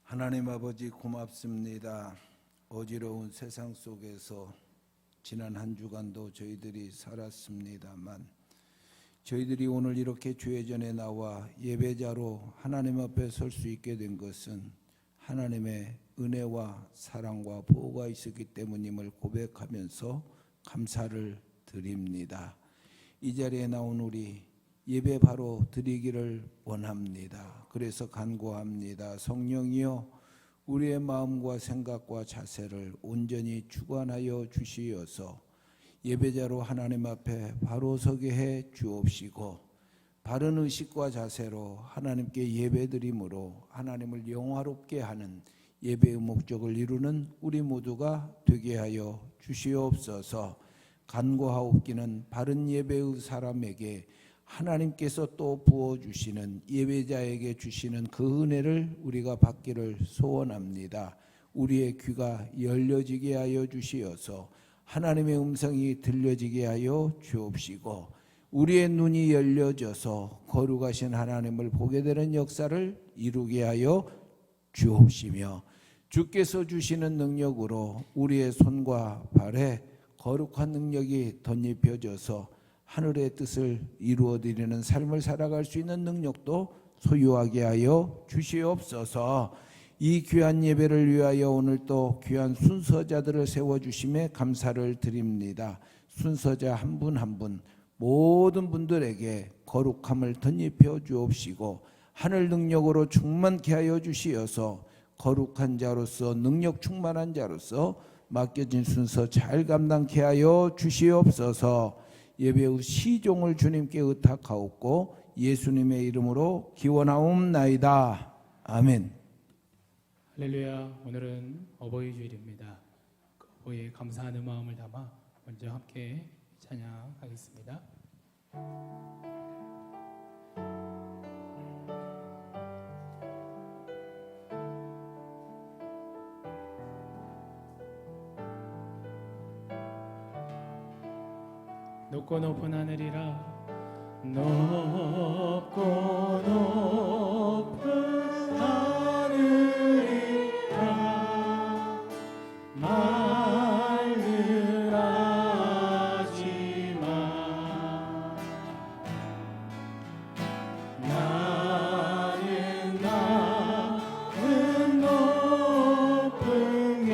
하나님 아버지 고맙습니다. 어지러운 세상 속에서 지난 한 주간도 저희들이 살았습니다만 저희들이 오늘 이렇게 주의 전에 나와 예배자로 하나님 앞에 설 수 있게 된 것은 하나님의 은혜와 사랑과 보호가 있었기 때문임을 고백하면서 감사를 드립니다. 이 자리에 나온 우리 예배 바로 드리기를 원합니다. 그래서 간구합니다. 성령이여 우리의 마음과 생각과 자세를 온전히 주관하여 주시어서 예배자로 하나님 앞에 바로 서게 해 주옵시고 바른 의식과 자세로 하나님께 예배드림으로 하나님을 영화롭게 하는 예배의 목적을 이루는 우리 모두가 되게 하여 주시옵소서. 간구하옵기는 바른 예배의 사람에게 하나님께서 또 부어주시는 예배자에게 주시는 그 은혜를 우리가 받기를 소원합니다. 우리의 귀가 열려지게 하여 주시어서 하나님의 음성이 들려지게 하여 주옵시고 우리의 눈이 열려져서 거룩하신 하나님을 보게 되는 역사를 이루게 하여 주옵시며 주께서 주시는 능력으로 우리의 손과 발에 거룩한 능력이 덧입혀져서 하늘의 뜻을 이루어드리는 삶을 살아갈 수 있는 능력도 소유하게 하여 주시옵소서. 이 귀한 예배를 위하여 오늘 또 귀한 순서자들을 세워주심에 감사를 드립니다. 순서자 한 분 한 분 모든 분들에게 거룩함을 덧입혀 주옵시고 하늘 능력으로 충만케 하여 주시어서 거룩한 자로서 능력 충만한 자로서 맡겨진 순서 잘 감당케 하여 주시옵소서. 예배의 시종을 주님께 의탁하옵고 예수님의 이름으로 기원하옵나이다. 아멘. 할렐루야. 오늘은 어버이 주일입니다. 그 어버이에 감사하는 마음을 담아 먼저 함께 찬양하겠습니다. 높고 높은 하늘이라 높고 높은 하늘이라 말을 하지마 나는 높은 게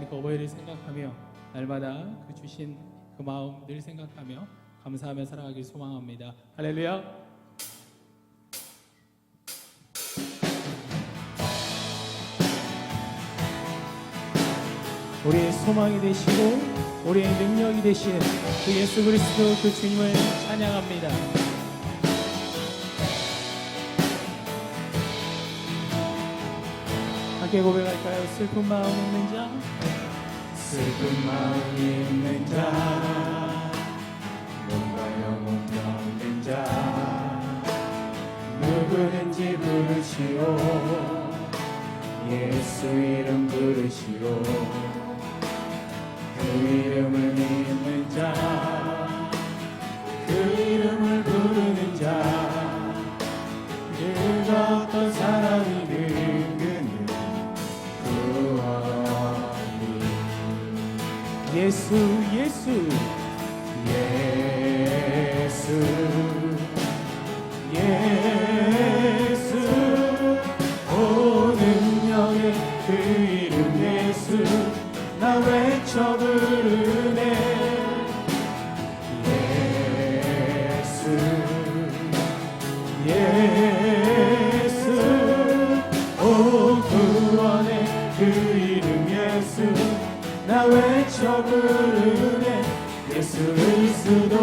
그 어버이를 생각하며 날마다 그 주신 그 마음 늘 생각하며 감사하며 살아가길 소망합니다. 할렐루야. 우리의 소망이 되시고 우리의 능력이 되시는 그 예수 그리스도 그 주님을 찬양합니다. 함께 고백할까요? 슬픈 마음 있는 자, 슬픈 마음 있는 자, 몸과 영혼 병든 자, 누구든지 부르시오. 예수 이름 부르시오. 그 이름을 믿는 자, 그 이름을 부르는 자, 그 어떤 사람이든 그는 구원이. 예수 예수 예수 예수 오 능력의 그 이름 예수 나 외쳐 부르네. 예수 예수 오 구원의 그 이름 예수 나 외쳐 부르네. 예수 그리스도.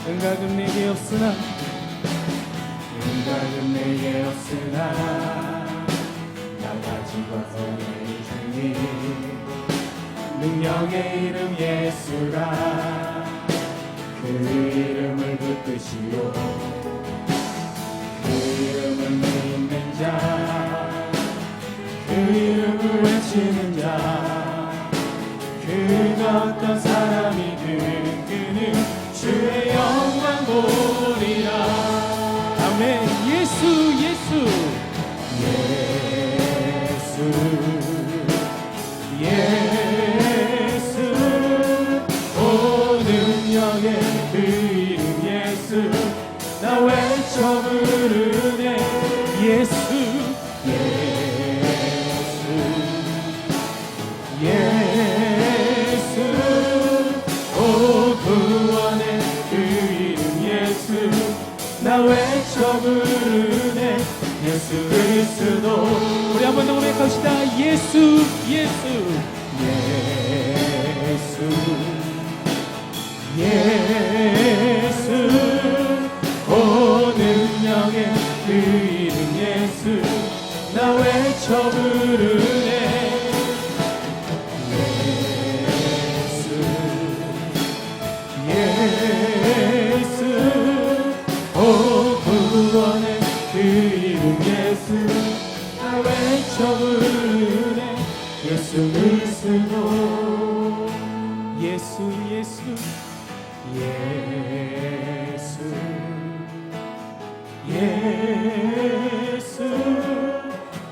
은각은 내게 없으나 은각은 내게 없으나 나 가진 것은 내 주님. 능력의 이름 예수라. 그 이름을 붙드시오. 그 이름을 믿는 자, 그 이름을 외치는 자, 그 어떤 사람이든 그는 주의 영광 보리라. 아멘. 예수 예수 예수 예수 오 능력의 그 이름 예수 나 외쳐 부르네. 예수 예수 예수 오 구원의 그 이름 예수 나 외쳐 부르네. 예수 그리스도. 우리 한 번 더 고백합시다. 예수 예수 예수 예수 오 능력의 그 이름 예수 나 외쳐 부르네. 예수 예수 오 구원의 그 이름 예수 나 외쳐 부르네. 예수 그리스도. 예수 예수 예수 예수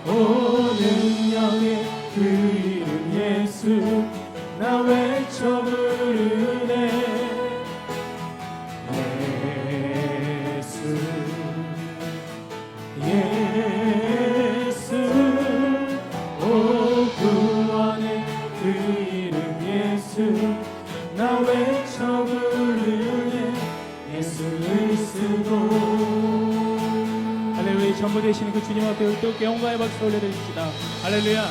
오 능력의 그 이름 예수 나 외쳐 부르네. 예수 예수 오 구원의 그 이름 예수 나 외쳐 부르네. 예수 그리스도. 할렐루야. 전부 되시는 그 주님 앞에 우리 또 영광의 박수 올려드립시다. 할렐루야.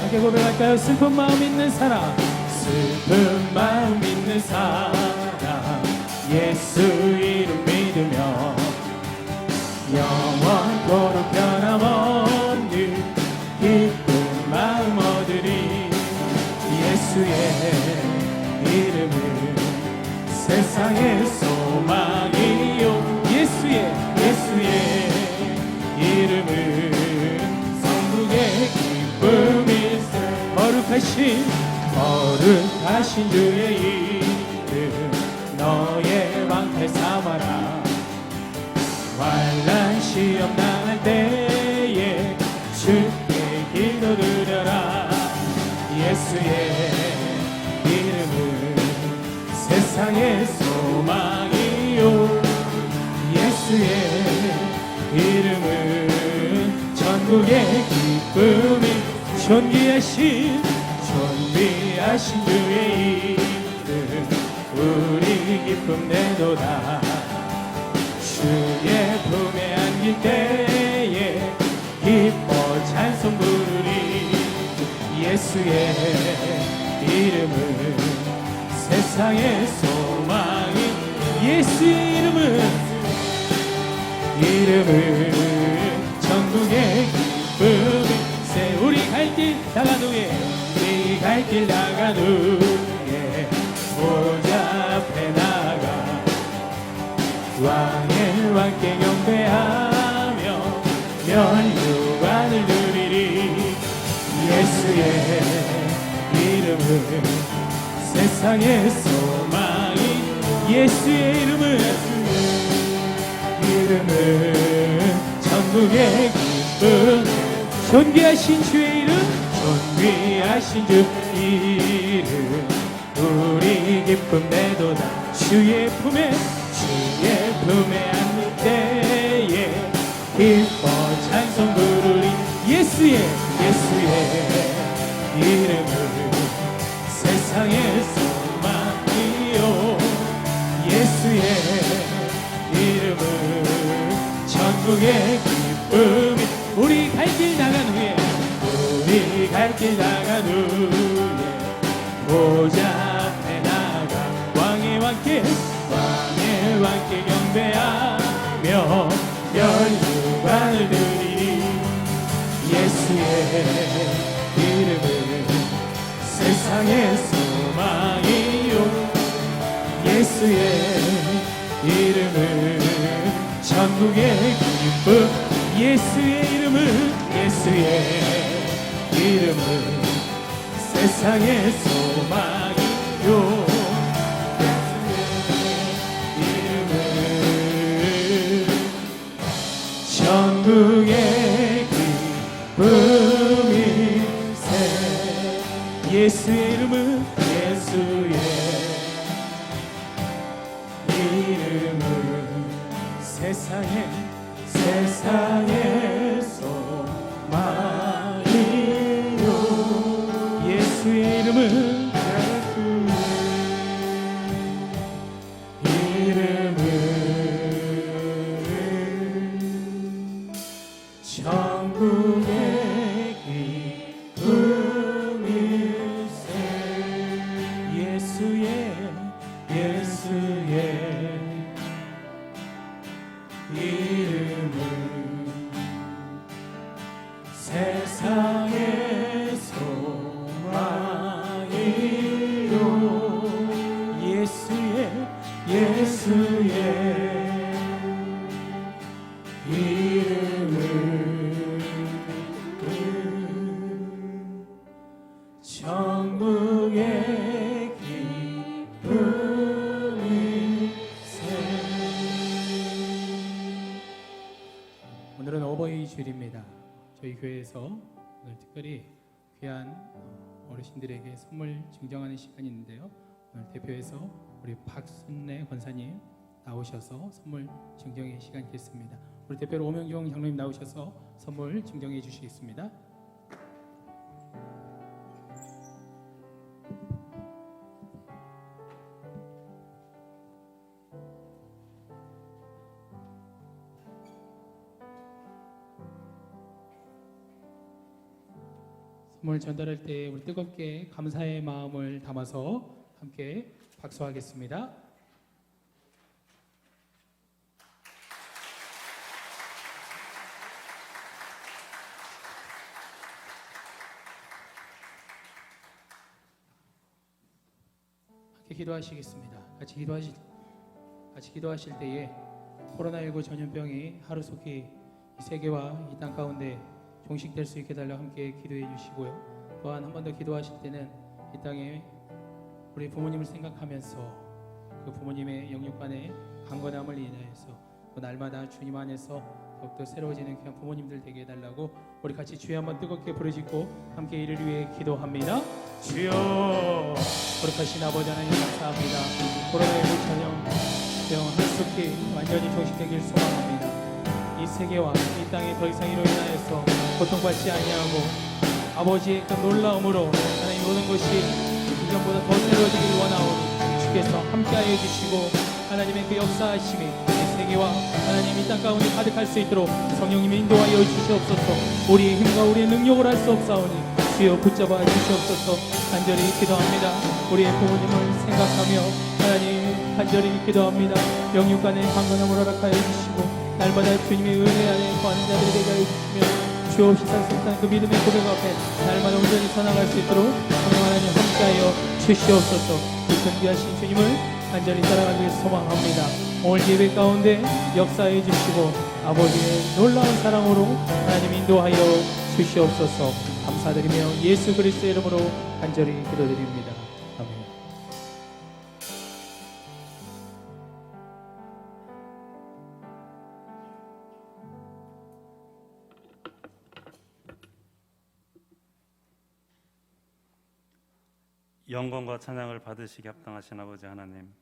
함께 고백할까요? 슬픈 마음 있는 사람, 슬픈 마음 있는 사람 예수 이름 믿으며 영원토록 변함없는 기쁜 마음 얻으리. 예수의 이름은 세상의 소망이요. 예수의 이름은 천국의 기쁨일세. 거룩하신 주의 이름 너의 방패 삼아라. 환난 시험 당할 때에 주께 기도드려라. 예수의 천국의 기쁨이 존귀하신 주의 이름 우리 기쁨 내도다. 주의 품에 안길 때에 기뻐 찬송 부르리. 예수의 이름은 세상의 소망이 예수의 이름은 천국의 기쁨일세. 우리 갈 길 나간 후에 보좌 앞에 나가 왕의 왕께 경배하며 면류관을 누리리. 예수의 이름은 세상의 소망이 예수의 이름은 천국의 기쁨 존귀하신 주의 이름 우리 기쁨 내도다. 주의 품에 안길 때에 기뻐 찬송 부르리. 예수의 이름은 세상의 소망이요. 예수의 이름은 천국의 기쁨이. 우리 갈 길 나간 후에 보좌 앞에 나가 왕의 왕께 경배하며 면류관을 드리리. 예수의 이름은 세상의 소망이요. 예수의 이름은 천국의 기쁨. 예수의 이름은 세상의 소망이요. 천국의 기쁨일세. 예수의 이름은 세상의 소망이요. 예수의 이름은 천국의 기쁨일세. 예수의 이름은 세상의 소망이요. 예수의 이름은 천국의 기쁨일세. 오늘은 어버이 주일입니다. 저희 교회에서 오늘 특별히 귀한 어르신들에게 선물 증정하는 시간이 있는데요. 오늘 대표해서 우리 박순래 권사님 나오셔서 선물 증정의 시간이 있겠습니다. 우리 대표로 오명종 장로님 나오셔서 선물 증정해 주시겠습니다. 선물 전달할 때 우리 뜨겁게 감사의 마음을 담아서 함께 박수하겠습니다. 함께 기도하시겠습니다. 같이 기도하실 때에 코로나19 전염병이 하루속히 이 세계와 이 땅 가운데 종식될 수 있게 달라 함께 기도해 주시고요. 또한 한 번 더 기도하실 때는 이 땅에 우리 부모님을 생각하면서 그 부모님의 영육간의 강건함을 인하여서 또 날마다 주님 안에서 더욱더 새로워지는 그냥 부모님들 되게 해달라고 우리 같이 주여 한번 뜨겁게 부르짖고 함께 이를 위해 기도합니다. 주여, 거룩하신 아버지 하나님 감사합니다. 코로나19 전염병 하루속히 완전히 종식되길 소망합니다. 이 세계와 이 땅에 더 이상 이로 인하여서 고통받지 아니하고 아버지의 그 놀라움으로 하나님 모든 것이 이전보다 더 새로워지길 원하오니 주께서 함께하여 주시고 하나님의 그 역사하심이 이 세계와 하나님 이 땅 가운데 가득할 수 있도록 성령님이 인도하여 주시옵소서. 우리의 힘과 우리의 능력을 할 수 없사오니 주여 붙잡아 주시옵소서. 간절히 기도합니다. 우리의 부모님을 생각하며 하나님 간절히 기도합니다. 영육간의 강건함을 허락하여 주시고 날마다 주님의 은혜 안에 거하는 자들이 되게 하여 주시며 주 없이 살 수 없다는 그 믿음의 고백 앞에 날마다 온전히 살아갈 수 있도록 성령 하나님 함께하여 주시옵소서. 그 존귀하신 주님을 간절히 따라가길 소망합니다. 오늘 예배 가운데 역사해 주시고 아버지의 놀라운 사랑으로 하나님 인도하여 주시옵소서. 감사드리며 예수 그리스도의 이름으로 간절히 기도드립니다. 아멘. 영광과 찬양을 받으시기 합당하신 아버지 하나님,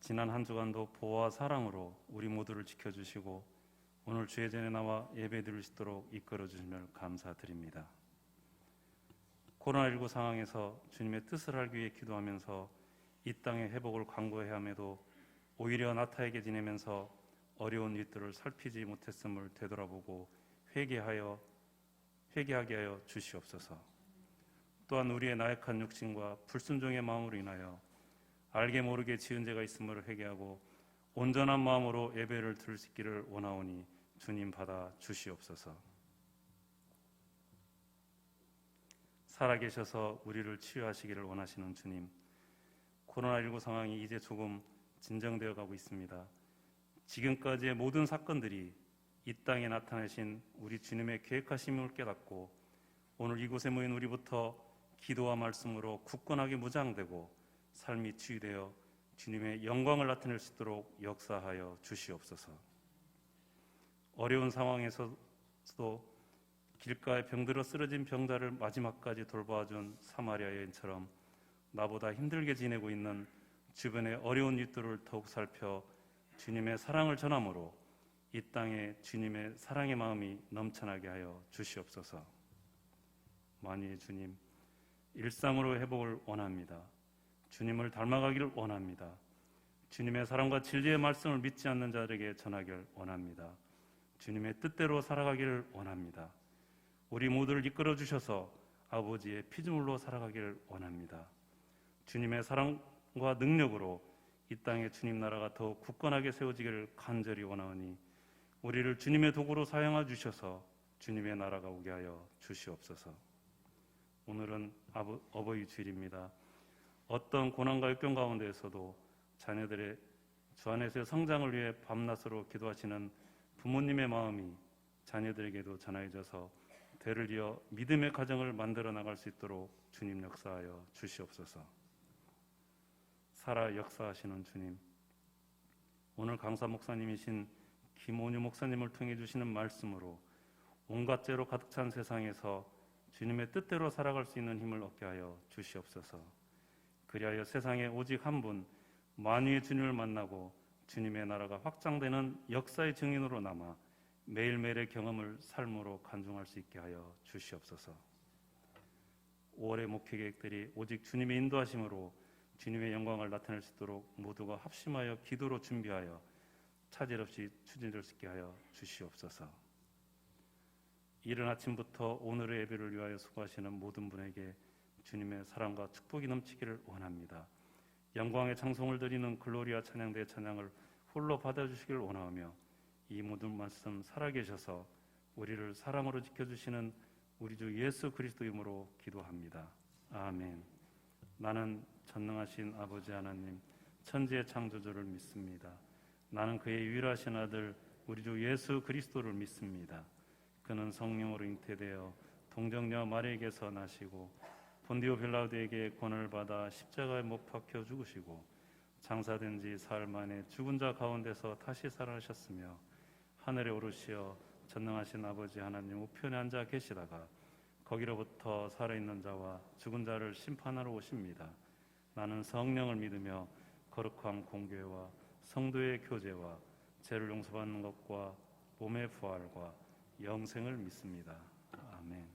지난 한 주간도 보호와 사랑으로 우리 모두를 지켜주시고 오늘 주의 전에 나와 예배드릴 수 있도록 이끌어 주심을 감사드립니다. 코로나19 상황에서 주님의 뜻을 알기 위해 기도하면서 이 땅의 회복을 간구해야 함에도 오히려 나타에게 지내면서 어려운 일들을 살피지 못했음을 되돌아보고 회개하게 하여 주시옵소서. 또한 우리의 나약한 육신과 불순종의 마음으로 인하여 알게 모르게 지은 죄가 있음을 회개하고 온전한 마음으로 예배를 드릴 수 있기를 원하오니 주님 받아 주시옵소서. 살아계셔서 우리를 치유하시기를 원하시는 주님, 코로나19 상황이 이제 조금 진정되어 가고 있습니다. 지금까지의 모든 사건들이 이 땅에 나타내신 우리 주님의 계획하심을 깨닫고 오늘 이곳에 모인 우리부터 기도와 말씀으로 굳건하게 무장되고 삶이 치유되어 주님의 영광을 나타낼 수 있도록 역사하여 주시옵소서. 어려운 상황에서도 길가에 병들어 쓰러진 병자를 마지막까지 돌봐준 사마리아 여인처럼 나보다 힘들게 지내고 있는 주변의 어려운 이들을 더욱 살펴 주님의 사랑을 전함으로 이 땅에 주님의 사랑의 마음이 넘쳐나게 하여 주시옵소서. 만유의 주님, 일상으로 회복을 원합니다. 주님을 닮아가기를 원합니다. 주님의 사랑과 진리의 말씀을 믿지 않는 자들에게 전하기를 원합니다. 주님의 뜻대로 살아가기를 원합니다. 우리 모두를 이끌어 주셔서 아버지의 피조물로 살아가기를 원합니다. 주님의 사랑과 능력으로 이 땅에 주님 나라가 더욱 굳건하게 세워지기를 간절히 원하오니 우리를 주님의 도구로 사용하여 주셔서 주님의 나라가 오게 하여 주시옵소서. 오늘은 어버이 주일입니다. 어떤 고난과 역경 가운데에서도 자녀들의 주 안에서의 성장을 위해 밤낮으로 기도하시는 부모님의 마음이 자녀들에게도 전하여져서 대를 이어 믿음의 가정을 만들어 나갈 수 있도록 주님 역사하여 주시옵소서. 살아 역사하시는 주님, 오늘 강사 목사님이신 김온유 목사님을 통해 주시는 말씀으로 온갖 죄로 가득 찬 세상에서 주님의 뜻대로 살아갈 수 있는 힘을 얻게 하여 주시옵소서. 그리하여 세상에 오직 한 분 만유의 주님을 만나고 주님의 나라가 확장되는 역사의 증인으로 남아 매일매일의 경험을 삶으로 간증할 수 있게 하여 주시옵소서. 5월의 목회 계획들이 오직 주님의 인도하심으로 주님의 영광을 나타낼 수 있도록 모두가 합심하여 기도로 준비하여 차질 없이 추진될 수 있게 하여 주시옵소서. 이른 아침부터 오늘의 예배를 위하여 수고하시는 모든 분에게 주님의 사랑과 축복이 넘치기를 원합니다. 영광의 찬송을 드리는 글로리아 찬양대의 찬양을 홀로 받아주시기를 원하며 이 모든 말씀 살아계셔서 우리를 사랑으로 지켜주시는 우리 주 예수 그리스도 이름으로 기도합니다. 아멘. 나는 전능하신 아버지 하나님 천지의 창조주를 믿습니다. 나는 그의 유일하신 아들 우리 주 예수 그리스도를 믿습니다. 그는 성령으로 잉태되어 동정녀 마리에게서 나시고 본디오 빌라도에게 권을 받아 십자가에 못 박혀 죽으시고 장사된 지 사흘 만에 죽은 자 가운데서 다시 살아나셨으며 하늘에 오르시어 전능하신 아버지 하나님 우편에 앉아 계시다가 거기로부터 살아있는 자와 죽은 자를 심판하러 오십니다. 나는 성령을 믿으며 거룩한 공교회와 성도의 교제와 죄를 용서받는 것과 몸의 부활과 영생을 믿습니다. 아멘.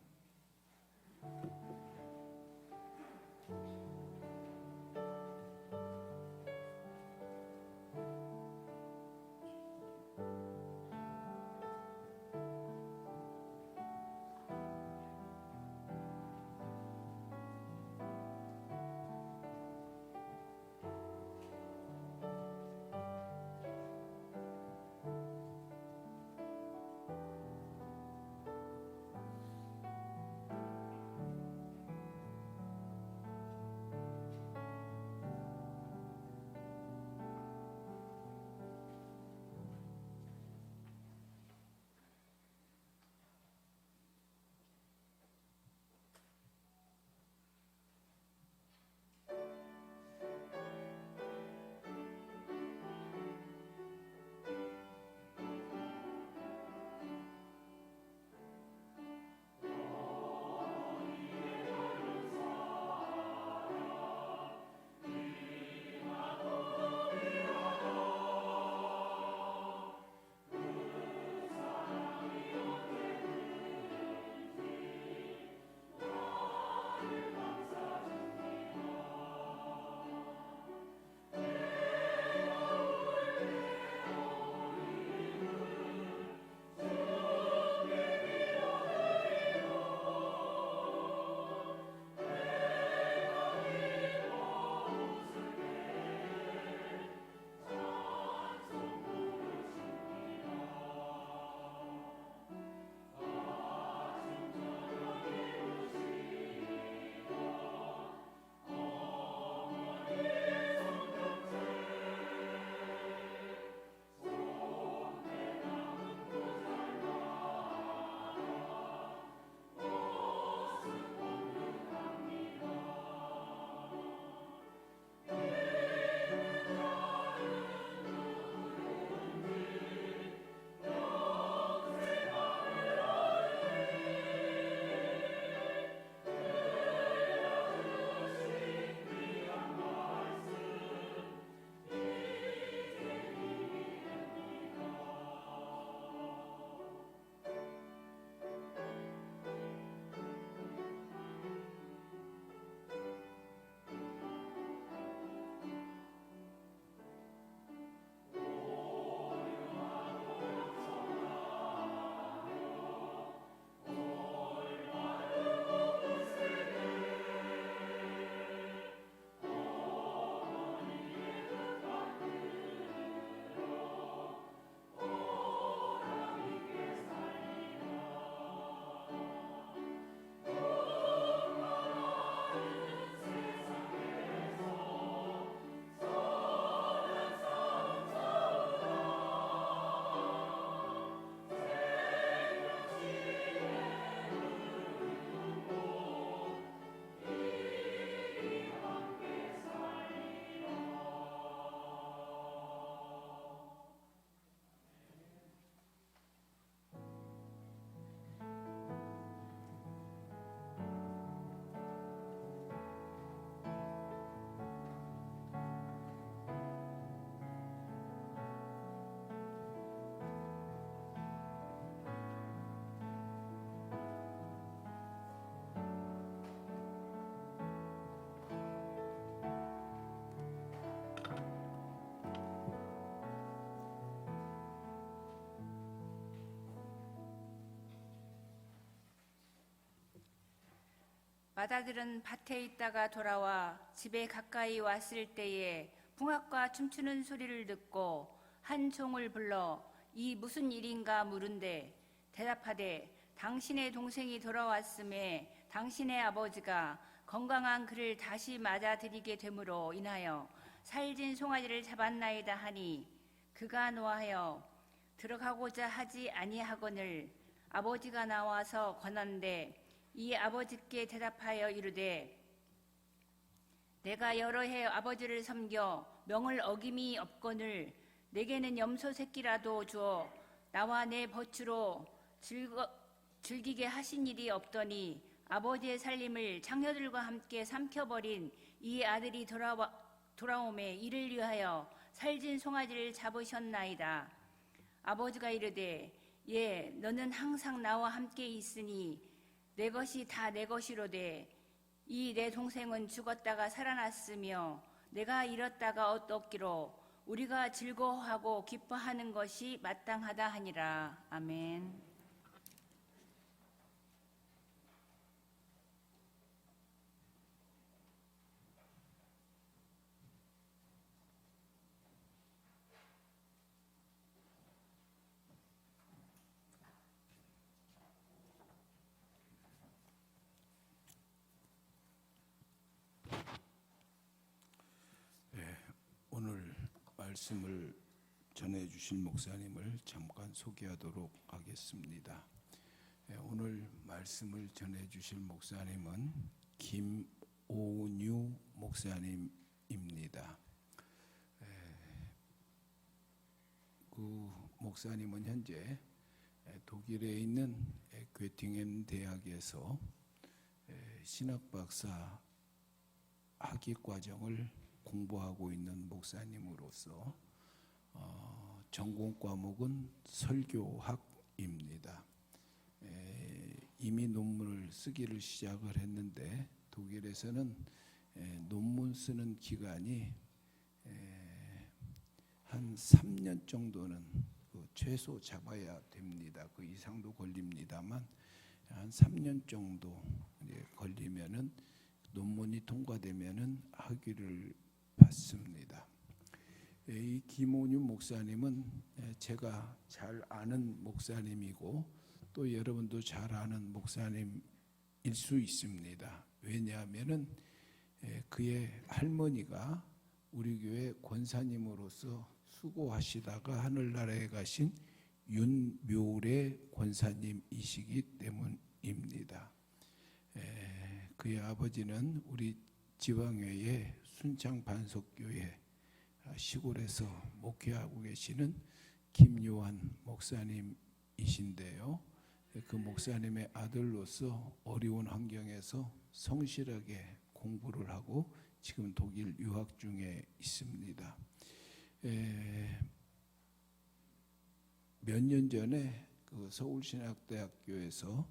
맏아들은 밭에 있다가 돌아와 집에 가까이 왔을 때에 붕악과 춤추는 소리를 듣고 한 종을 불러 이 무슨 일인가 물은데 대답하되 당신의 동생이 돌아왔음에 당신의 아버지가 건강한 그를 다시 맞아들이게 됨으로 인하여 살진 송아지를 잡았나이다 하니 그가 노하여 들어가고자 하지 아니하거늘 아버지가 나와서 권한데 이 아버지께 대답하여 이르되 내가 여러 해 아버지를 섬겨 명을 어김이 없거늘 내게는 염소 새끼라도 주어 나와 내 버추로 즐기게 하신 일이 없더니 아버지의 살림을 장녀들과 함께 삼켜버린 이 아들이 돌아오매 이를 위하여 살진 송아지를 잡으셨나이다. 아버지가 이르되 예, 너는 항상 나와 함께 있으니 내 것이 다 내 것이로되 이 내 동생은 죽었다가 살아났으며 내가 잃었다가 얻었기로 우리가 즐거워하고 기뻐하는 것이 마땅하다 하니라. 아멘. 오늘 말씀을 전해 주실 목사님을 잠깐 소개하도록 하겠습니다. 오늘 말씀을 전해 주실 목사님은 김오뉴 목사님입니다. 그 목사님은 현재 독일에 있는 괴팅엔 대학에서 신학박사 학위 과정을 공부하고 있는 목사님으로서 전공 과목은 설교학입니다. 이미 논문을 쓰기를 시작을 했는데 독일에서는 논문 쓰는 기간이 한 3년 정도는 최소 잡아야 됩니다. 그 이상도 걸립니다만 한 3년 정도 걸리면은 논문이 통과되면은 학위를 받습니다. 이 김오뉴 목사님은 제가 잘 아는 목사님이고 또 여러분도 잘 아는 목사님일 수 있습니다. 왜냐하면은 그의 할머니가 우리 교회 권사님으로서 수고하시다가 하늘나라에 가신 윤묘래 권사님이시기 때문입니다. 그의 아버지는 우리 지방회의 순창 반석교회 시골에서 목회하고 계시는 김요한 목사님이신데요. 그 목사님의 아들로서 어려운 환경에서 성실하게 공부를 하고 지금 독일 유학 중에 있습니다. 몇 년 전에 그 서울신학대학교에서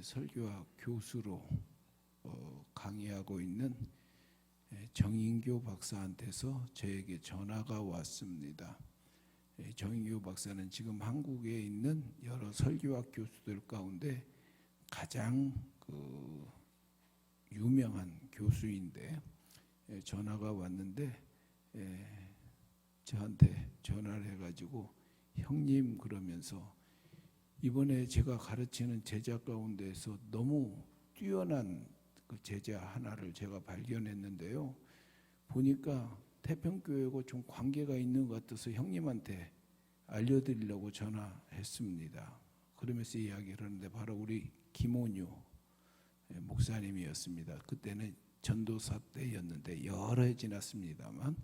설교학 교수로 강의하고 있는 정인교 박사한테서 저에게 전화가 왔습니다. 정인교 박사는 지금 한국에 있는 여러 설교학 교수들 가운데 가장 유명한 교수인데 전화가 왔는데 저한테 전화를 해가지고 형님 그러면서 이번에 제가 가르치는 제자 가운데서 너무 뛰어난 그 제자 하나를 제가 발견했는데요. 보니까 태평교회하고 좀 관계가 있는 것 같아서 형님한테 알려드리려고 전화했습니다. 그러면서 이야기를 하는데 바로 우리 김오뉴 목사님이었습니다. 그때는 전도사 때였는데 여러 해 지났습니다만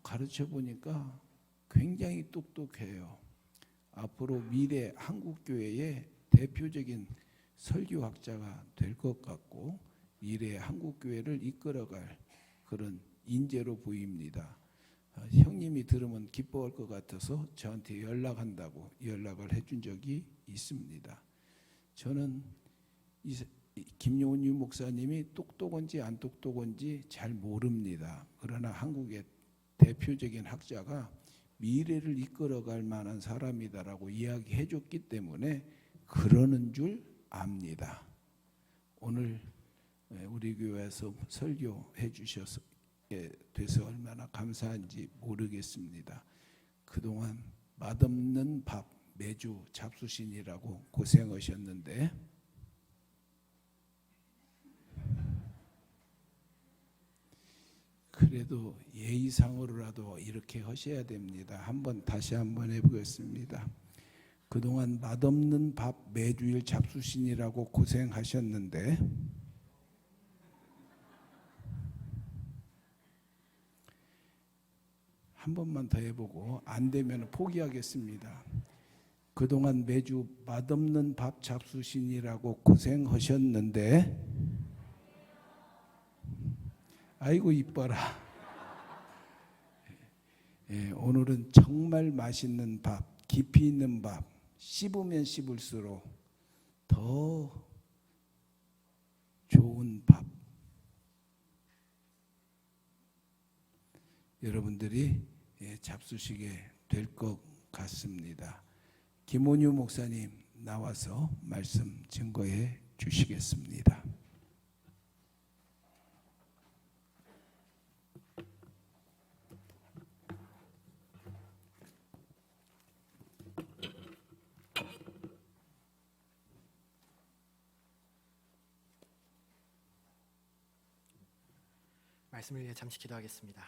가르쳐 보니까 굉장히 똑똑해요. 앞으로 미래 한국교회의 대표적인 설교학자가 될 것 같고 미래 한국교회를 이끌어갈 그런 인재로 보입니다. 형님이 들으면 기뻐할 것 같아서 저한테 연락한다고 연락을 해준 적이 있습니다. 저는 김용훈 목사님이 똑똑한지 안 똑똑한지 잘 모릅니다. 그러나 한국의 대표적인 학자가 미래를 이끌어갈 만한 사람이다라고 이야기해 줬기 때문에 그러는 줄 압니다. 오늘 우리 교회에서 설교해 주셔서 돼서 얼마나 감사한지 모르겠습니다. 그동안 맛없는 밥 매주 잡수시느라고 고생하셨는데 그래도 예의상으로라도 이렇게 하셔야 됩니다. 다시 한번 해보겠습니다. 그동안 맛없는 밥 매주일 잡수시느라고 고생하셨는데 한 번만 더 해보고 안 되면 포기하겠습니다. 그동안 매주 맛없는 밥 잡수시느라고 고생하셨는데 아이고 이뻐라. 오늘은 정말 맛있는 밥, 깊이 있는 밥, 씹으면 씹을수록 더 좋은 밥 여러분들이 잡수시게 될 것 같습니다. 김원유 목사님 나와서 말씀 증거해 주시겠습니다. 말씀을 위해 잠시 기도하겠습니다.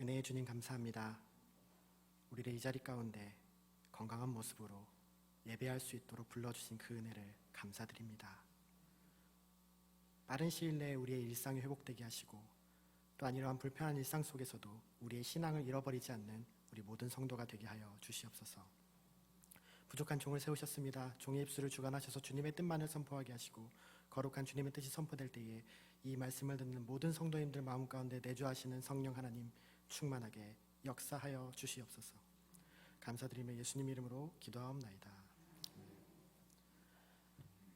은혜의 주님 감사합니다. 우리를 이 자리 가운데 건강한 모습으로 예배할 수 있도록 불러주신 그 은혜를 감사드립니다. 빠른 시일 내에 우리의 일상이 회복되게 하시고 또한 이러한 불편한 일상 속에서도 우리의 신앙을 잃어버리지 않는 우리 모든 성도가 되게 하여 주시옵소서. 부족한 종을 세우셨습니다. 종의 입술을 주관하셔서 주님의 뜻만을 선포하게 하시고 거룩한 주님의 뜻이 선포될 때에 이 말씀을 듣는 모든 성도님들 마음 가운데 내주하시는 성령 하나님 충만하게 역사하여 주시옵소서. 감사드리며 예수님 이름으로 기도하옵나이다.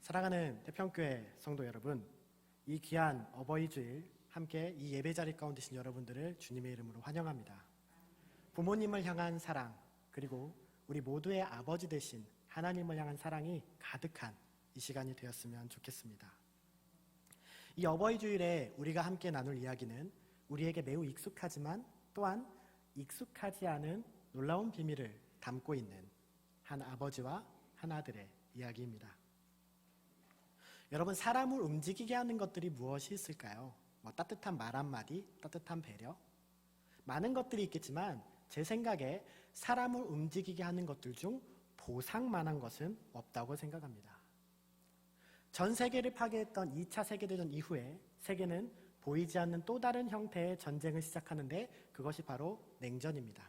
사랑하는 태평교회 성도 여러분, 이 귀한 어버이 주일 함께 이 예배 자리 가운데 계신 여러분들을 주님의 이름으로 환영합니다. 부모님을 향한 사랑, 그리고 우리 모두의 아버지 되신 하나님을 향한 사랑이 가득한 이 시간이 되었으면 좋겠습니다. 이 어버이 주일에 우리가 함께 나눌 이야기는 우리에게 매우 익숙하지만 또한 익숙하지 않은 놀라운 비밀을 담고 있는 한 아버지와 한 아들의 이야기입니다. 여러분, 사람을 움직이게 하는 것들이 무엇이 있을까요? 따뜻한 말 한마디, 따뜻한 배려, 많은 것들이 있겠지만 제 생각에 사람을 움직이게 하는 것들 중 보상만한 것은 없다고 생각합니다. 전 세계를 파괴했던 2차 세계대전 이후에 세계는 보이지 않는 또 다른 형태의 전쟁을 시작하는데 그것이 바로 냉전입니다.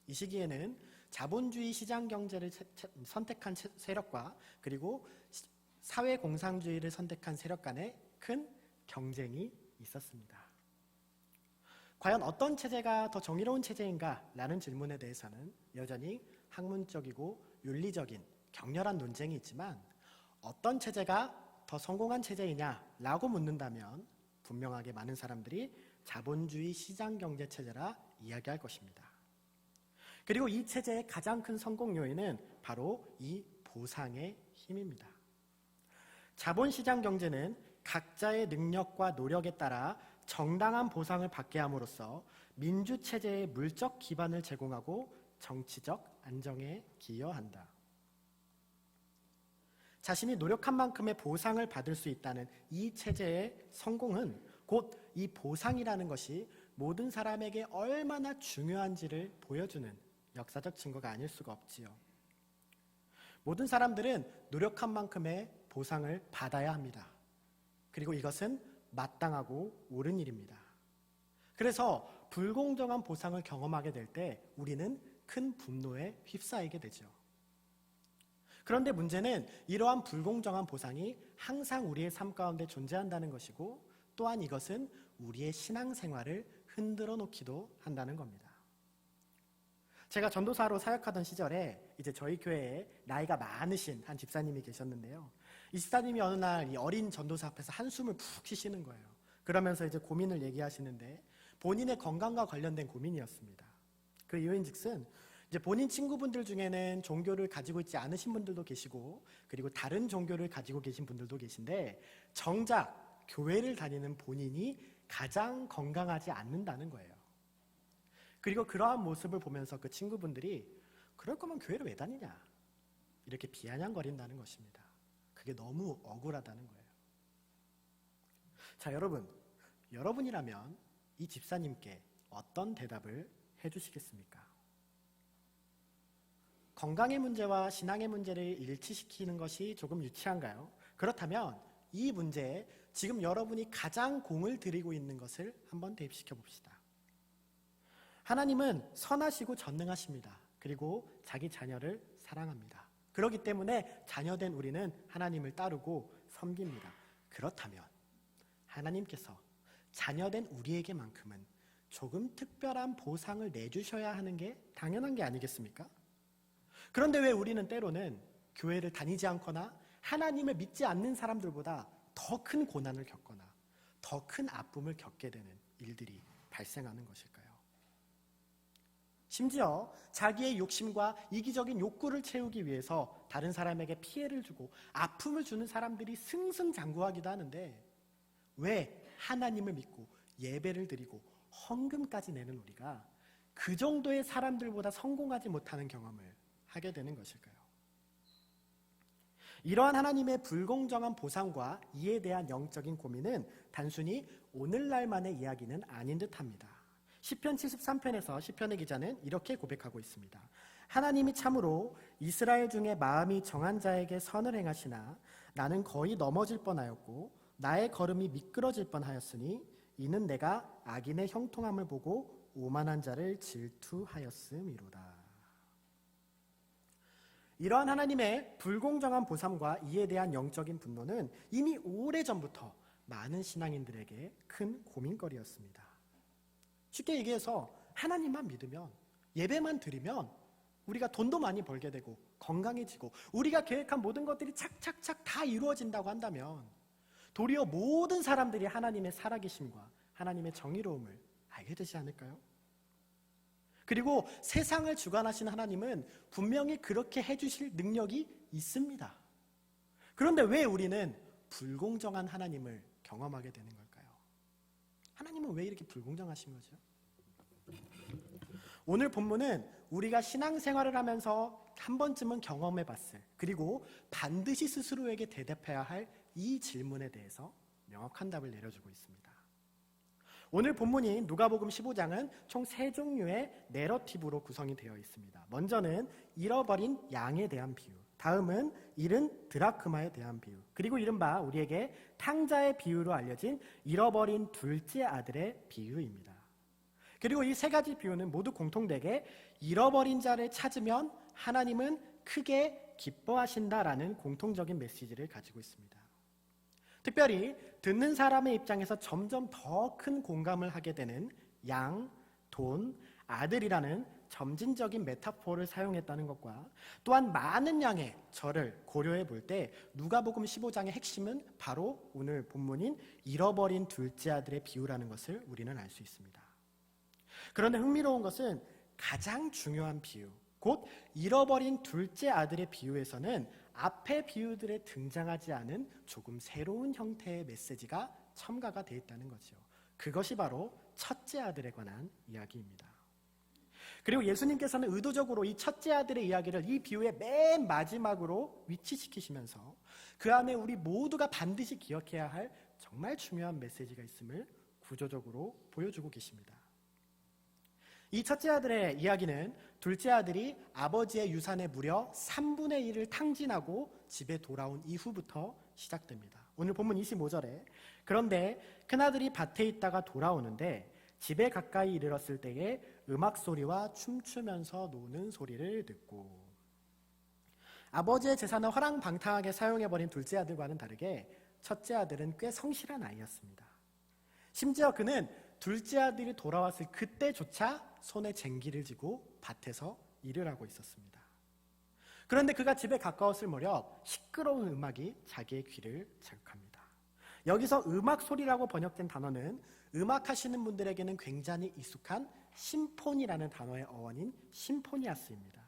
이 시기에는 자본주의 시장 경제를 선택한 세력과 그리고 사회공산주의를 선택한 세력 간에 큰 경쟁이 있었습니다. 과연 어떤 체제가 더 정의로운 체제인가? 라는 질문에 대해서는 여전히 학문적이고 윤리적인 격렬한 논쟁이 있지만 어떤 체제가 더 성공한 체제이냐라고 묻는다면 분명하게 많은 사람들이 자본주의 시장경제 체제라 이야기할 것입니다. 그리고 이 체제의 가장 큰 성공 요인은 바로 이 보상의 힘입니다. 자본시장 경제는 각자의 능력과 노력에 따라 정당한 보상을 받게 함으로써 민주체제의 물적 기반을 제공하고 정치적 안정에 기여한다. 자신이 노력한 만큼의 보상을 받을 수 있다는 이 체제의 성공은 곧 이 보상이라는 것이 모든 사람에게 얼마나 중요한지를 보여주는 역사적 증거가 아닐 수가 없지요. 모든 사람들은 노력한 만큼의 보상을 받아야 합니다. 그리고 이것은 마땅하고 옳은 일입니다. 그래서 불공정한 보상을 경험하게 될 때 우리는 큰 분노에 휩싸이게 되죠. 그런데 문제는 이러한 불공정한 보상이 항상 우리의 삶 가운데 존재한다는 것이고 또한 이것은 우리의 신앙생활을 흔들어 놓기도 한다는 겁니다. 제가 전도사로 사역하던 시절에 이제 저희 교회에 나이가 많으신 한 집사님이 계셨는데요. 이 집사님이 어느 날 이 어린 전도사 앞에서 한숨을 푹 쉬시는 거예요. 그러면서 이제 고민을 얘기하시는데 본인의 건강과 관련된 고민이었습니다. 그 이유인즉슨 이제 본인 친구분들 중에는 종교를 가지고 있지 않으신 분들도 계시고 그리고 다른 종교를 가지고 계신 분들도 계신데 정작 교회를 다니는 본인이 가장 건강하지 않는다는 거예요. 그리고 그러한 모습을 보면서 그 친구분들이 그럴 거면 교회를 왜 다니냐 이렇게 비아냥거린다는 것입니다. 그게 너무 억울하다는 거예요. 자, 여러분이라면 이 집사님께 어떤 대답을 해주시겠습니까? 건강의 문제와 신앙의 문제를 일치시키는 것이 조금 유치한가요? 그렇다면 이 문제에 지금 여러분이 가장 공을 들이고 있는 것을 한번 대입시켜 봅시다. 하나님은 선하시고 전능하십니다. 그리고 자기 자녀를 사랑합니다. 그렇기 때문에 자녀된 우리는 하나님을 따르고 섬깁니다. 그렇다면 하나님께서 자녀된 우리에게만큼은 조금 특별한 보상을 내주셔야 하는 게 당연한 게 아니겠습니까? 그런데 왜 우리는 때로는 교회를 다니지 않거나 하나님을 믿지 않는 사람들보다 더 큰 고난을 겪거나 더 큰 아픔을 겪게 되는 일들이 발생하는 것일까요? 심지어 자기의 욕심과 이기적인 욕구를 채우기 위해서 다른 사람에게 피해를 주고 아픔을 주는 사람들이 승승장구하기도 하는데 왜 하나님을 믿고 예배를 드리고 헌금까지 내는 우리가 그 정도의 사람들보다 성공하지 못하는 경험을 하게 되는 것일까요? 이러한 하나님의 불공정한 보상과 이에 대한 영적인 고민은 단순히 오늘날만의 이야기는 아닌 듯합니다. 시편 73편에서 시편의 기자는 이렇게 고백하고 있습니다. 하나님이 참으로 이스라엘 중에 마음이 정한 자에게 선을 행하시나 나는 거의 넘어질 뻔하였고 나의 걸음이 미끄러질 뻔하였으니 이는 내가 악인의 형통함을 보고 오만한 자를 질투하였음이로다. 이러한 하나님의 불공정한 보상과 이에 대한 영적인 분노는 이미 오래전부터 많은 신앙인들에게 큰 고민거리였습니다. 쉽게 얘기해서 하나님만 믿으면, 예배만 드리면 우리가 돈도 많이 벌게 되고 건강해지고 우리가 계획한 모든 것들이 착착착 다 이루어진다고 한다면 도리어 모든 사람들이 하나님의 살아계심과 하나님의 정의로움을 알게 되지 않을까요? 그리고 세상을 주관하시는 하나님은 분명히 그렇게 해주실 능력이 있습니다. 그런데 왜 우리는 불공정한 하나님을 경험하게 되는 걸까요? 하나님은 왜 이렇게 불공정하신 거죠? 오늘 본문은 우리가 신앙생활을 하면서 한 번쯤은 경험해 봤을, 그리고 반드시 스스로에게 대답해야 할 이 질문에 대해서 명확한 답을 내려주고 있습니다. 오늘 본문인 누가복음 15장은 총 3종류의 내러티브로 구성이 되어 있습니다. 먼저는 잃어버린 양에 대한 비유, 다음은 잃은 드라크마에 대한 비유, 그리고 이른바 우리에게 탕자의 비유로 알려진 잃어버린 둘째 아들의 비유입니다. 그리고 이 3가지 비유는 모두 공통되게 잃어버린 자를 찾으면 하나님은 크게 기뻐하신다라는 공통적인 메시지를 가지고 있습니다. 특별히 듣는 사람의 입장에서 점점 더 큰 공감을 하게 되는 양, 돈, 아들이라는 점진적인 메타포를 사용했다는 것과 또한 많은 양의 절을 고려해 볼 때 누가복음 15장의 핵심은 바로 오늘 본문인 잃어버린 둘째 아들의 비유라는 것을 우리는 알 수 있습니다. 그런데 흥미로운 것은 가장 중요한 비유, 곧 잃어버린 둘째 아들의 비유에서는 앞의 비유들에 등장하지 않은 조금 새로운 형태의 메시지가 첨가가 되어 있다는 거죠. 그것이 바로 첫째 아들에 관한 이야기입니다. 그리고 예수님께서는 의도적으로 이 첫째 아들의 이야기를 이 비유의 맨 마지막으로 위치시키시면서 그 안에 우리 모두가 반드시 기억해야 할 정말 중요한 메시지가 있음을 구조적으로 보여주고 계십니다. 이 첫째 아들의 이야기는 둘째 아들이 아버지의 유산의 무려 3분의 1을 탕진하고 집에 돌아온 이후부터 시작됩니다. 오늘 본문 25절에 그런데 큰아들이 밭에 있다가 돌아오는데 집에 가까이 이르렀을 때에 음악 소리와 춤추면서 노는 소리를 듣고, 아버지의 재산을 허랑방탕하게 사용해버린 둘째 아들과는 다르게 첫째 아들은 꽤 성실한 아이였습니다. 심지어 그는 둘째 아들이 돌아왔을 그때조차 손에 쟁기를 쥐고 밭에서 일을 하고 있었습니다. 그런데 그가 집에 가까웠을 무렵 시끄러운 음악이 자기의 귀를 자극합니다. 여기서 음악 소리라고 번역된 단어는 음악하시는 분들에게는 굉장히 익숙한 심포니라는 단어의 어원인 심포니아스입니다.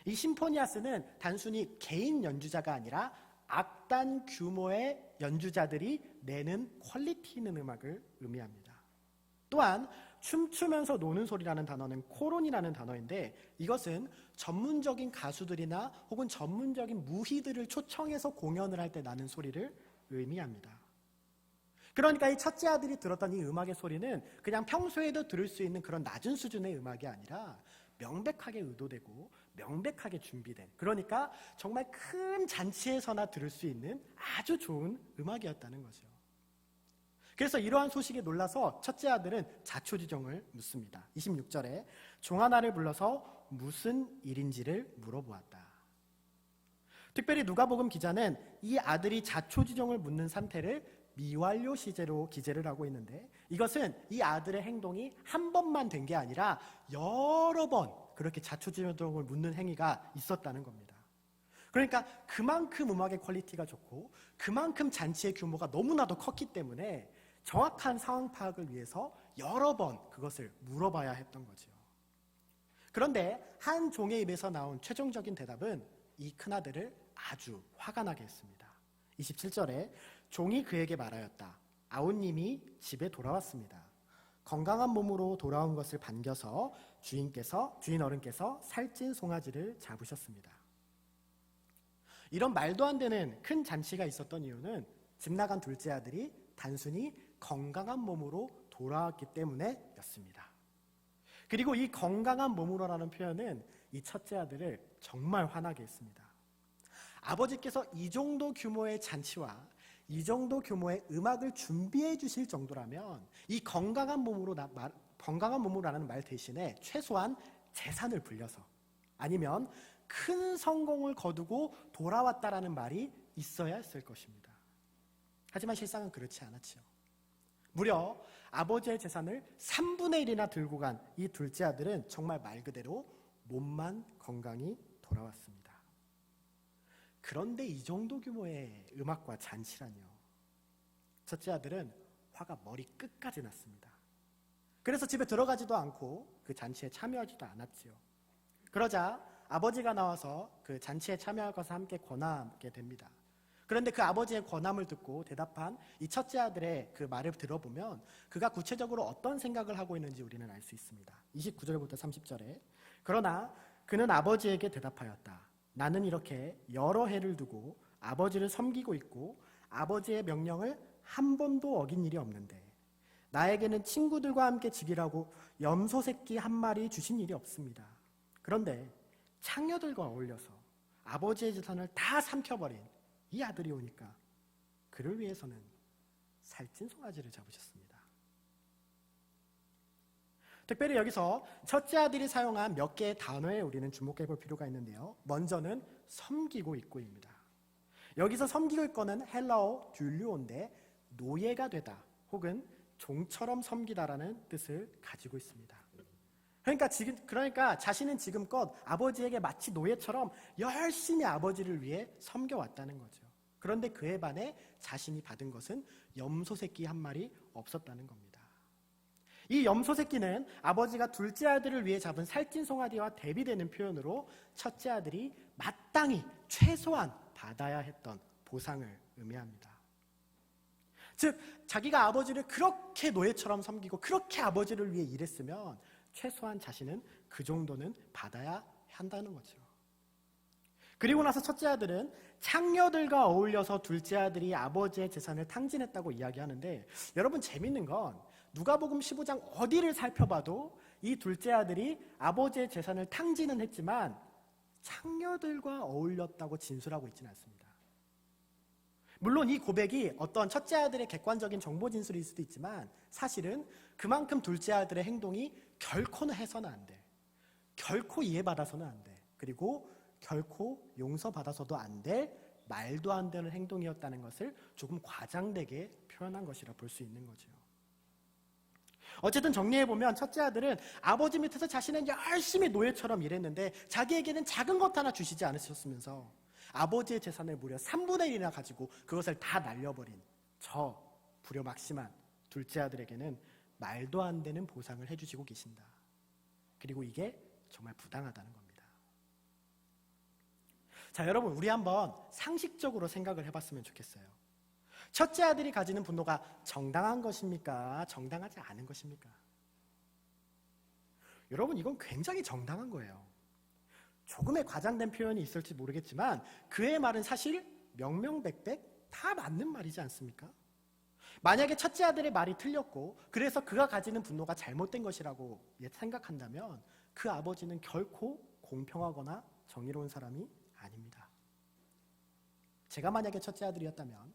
이 심포니아스는 단순히 개인 연주자가 아니라 악단 규모의 연주자들이 내는 퀄리티 있는 음악을 의미합니다. 또한 춤추면서 노는 소리라는 단어는 코론이라는 단어인데 이것은 전문적인 가수들이나 혹은 전문적인 무희들을 초청해서 공연을 할 때 나는 소리를 의미합니다. 그러니까 이 첫째 아들이 들었던 이 음악의 소리는 그냥 평소에도 들을 수 있는 그런 낮은 수준의 음악이 아니라 명백하게 의도되고 명백하게 준비된, 그러니까 정말 큰 잔치에서나 들을 수 있는 아주 좋은 음악이었다는 거죠. 그래서 이러한 소식에 놀라서 첫째 아들은 자초지종을 묻습니다. 26절에 종 하나를 불러서 무슨 일인지를 물어보았다. 특별히 누가복음 기자는 이 아들이 자초지종을 묻는 상태를 미완료 시제로 기재를 하고 있는데, 이것은 이 아들의 행동이 한 번만 된 게 아니라 여러 번 그렇게 자초지종을 묻는 행위가 있었다는 겁니다. 그러니까 그만큼 음악의 퀄리티가 좋고 그만큼 잔치의 규모가 너무나도 컸기 때문에 정확한 상황 파악을 위해서 여러 번 그것을 물어봐야 했던 거죠. 그런데 한 종의 입에서 나온 최종적인 대답은 이 큰아들을 아주 화가 나게 했습니다. 27절에 종이 그에게 말하였다. 아우님이 집에 돌아왔습니다. 건강한 몸으로 돌아온 것을 반겨서 주인 어른께서 살찐 송아지를 잡으셨습니다. 이런 말도 안 되는 큰 잔치가 있었던 이유는 집 나간 둘째 아들이 단순히 건강한 몸으로 돌아왔기 때문에였습니다. 그리고 이 건강한 몸으로라는 표현은 이 첫째 아들을 정말 화나게 했습니다. 아버지께서 이 정도 규모의 잔치와 이 정도 규모의 음악을 준비해 주실 정도라면 이 건강한 몸으로라는 말 대신에 최소한 재산을 불려서, 아니면 큰 성공을 거두고 돌아왔다라는 말이 있어야 했을 것입니다. 하지만 실상은 그렇지 않았지요. 무려 아버지의 재산을 3분의 1이나 들고 간 이 둘째 아들은 정말 말 그대로 몸만 건강히 돌아왔습니다. 그런데 이 정도 규모의 음악과 잔치라뇨. 첫째 아들은 화가 머리 끝까지 났습니다. 그래서 집에 들어가지도 않고 그 잔치에 참여하지도 않았지요. 그러자 아버지가 나와서 그 잔치에 참여할 것을 함께 권하게 됩니다. 그런데 그 아버지의 권함을 듣고 대답한 이 첫째 아들의 그 말을 들어보면 그가 구체적으로 어떤 생각을 하고 있는지 우리는 알 수 있습니다. 29절부터 30절에 그러나 그는 아버지에게 대답하였다. 나는 이렇게 여러 해를 두고 아버지를 섬기고 있고 아버지의 명령을 한 번도 어긴 일이 없는데 나에게는 친구들과 함께 지기라고 염소 새끼 한 마리 주신 일이 없습니다. 그런데 창녀들과 어울려서 아버지의 재산을 다 삼켜버린 이 아들이 오니까 그를 위해서는 살찐 송아지를 잡으셨습니다. 특별히 여기서 첫째 아들이 사용한 몇 개의 단어에 우리는 주목해 볼 필요가 있는데요. 먼저는 섬기고 있고입니다. 여기서 섬기고 있고는 헬라어 듀류온데 노예가 되다 혹은 종처럼 섬기다라는 뜻을 가지고 있습니다. 그러니까 자신은 지금껏 아버지에게 마치 노예처럼 열심히 아버지를 위해 섬겨왔다는 거죠. 그런데 그에 반해 자신이 받은 것은 염소 새끼 한 마리 없었다는 겁니다. 이 염소 새끼는 아버지가 둘째 아들을 위해 잡은 살찐 송아지와 대비되는 표현으로 첫째 아들이 마땅히 최소한 받아야 했던 보상을 의미합니다. 즉 자기가 아버지를 그렇게 노예처럼 섬기고 그렇게 아버지를 위해 일했으면 최소한 자신은 그 정도는 받아야 한다는 거죠. 그리고 나서 첫째 아들은 창녀들과 어울려서 둘째 아들이 아버지의 재산을 탕진했다고 이야기하는데, 여러분 재밌는 건 누가복음 15장 어디를 살펴봐도 이 둘째 아들이 아버지의 재산을 탕진은 했지만 창녀들과 어울렸다고 진술하고 있지는 않습니다. 물론 이 고백이 어떤 첫째 아들의 객관적인 정보 진술일 수도 있지만 사실은 그만큼 둘째 아들의 행동이 결코는 해서는 안 돼. 결코 이해받아서는 안 돼. 그리고 결코 용서받아서도 안 될 말도 안 되는 행동이었다는 것을 조금 과장되게 표현한 것이라 볼 수 있는 거죠. 어쨌든 정리해보면 첫째 아들은 아버지 밑에서 자신은 열심히 노예처럼 일했는데 자기에게는 작은 것 하나 주시지 않으셨으면서 아버지의 재산을 무려 3분의 1이나 가지고 그것을 다 날려버린 저 불효막심한 둘째 아들에게는 말도 안 되는 보상을 해주시고 계신다. 그리고 이게 정말 부당하다는 겁니다. 자, 여러분 우리 한번 상식적으로 생각을 해봤으면 좋겠어요. 첫째 아들이 가지는 분노가 정당한 것입니까? 정당하지 않은 것입니까? 여러분 이건 굉장히 정당한 거예요. 조금의 과장된 표현이 있을지 모르겠지만 그의 말은 사실 명명백백 다 맞는 말이지 않습니까? 만약에 첫째 아들의 말이 틀렸고 그래서 그가 가지는 분노가 잘못된 것이라고 생각한다면 그 아버지는 결코 공평하거나 정의로운 사람이 아닙니다. 제가 만약에 첫째 아들이었다면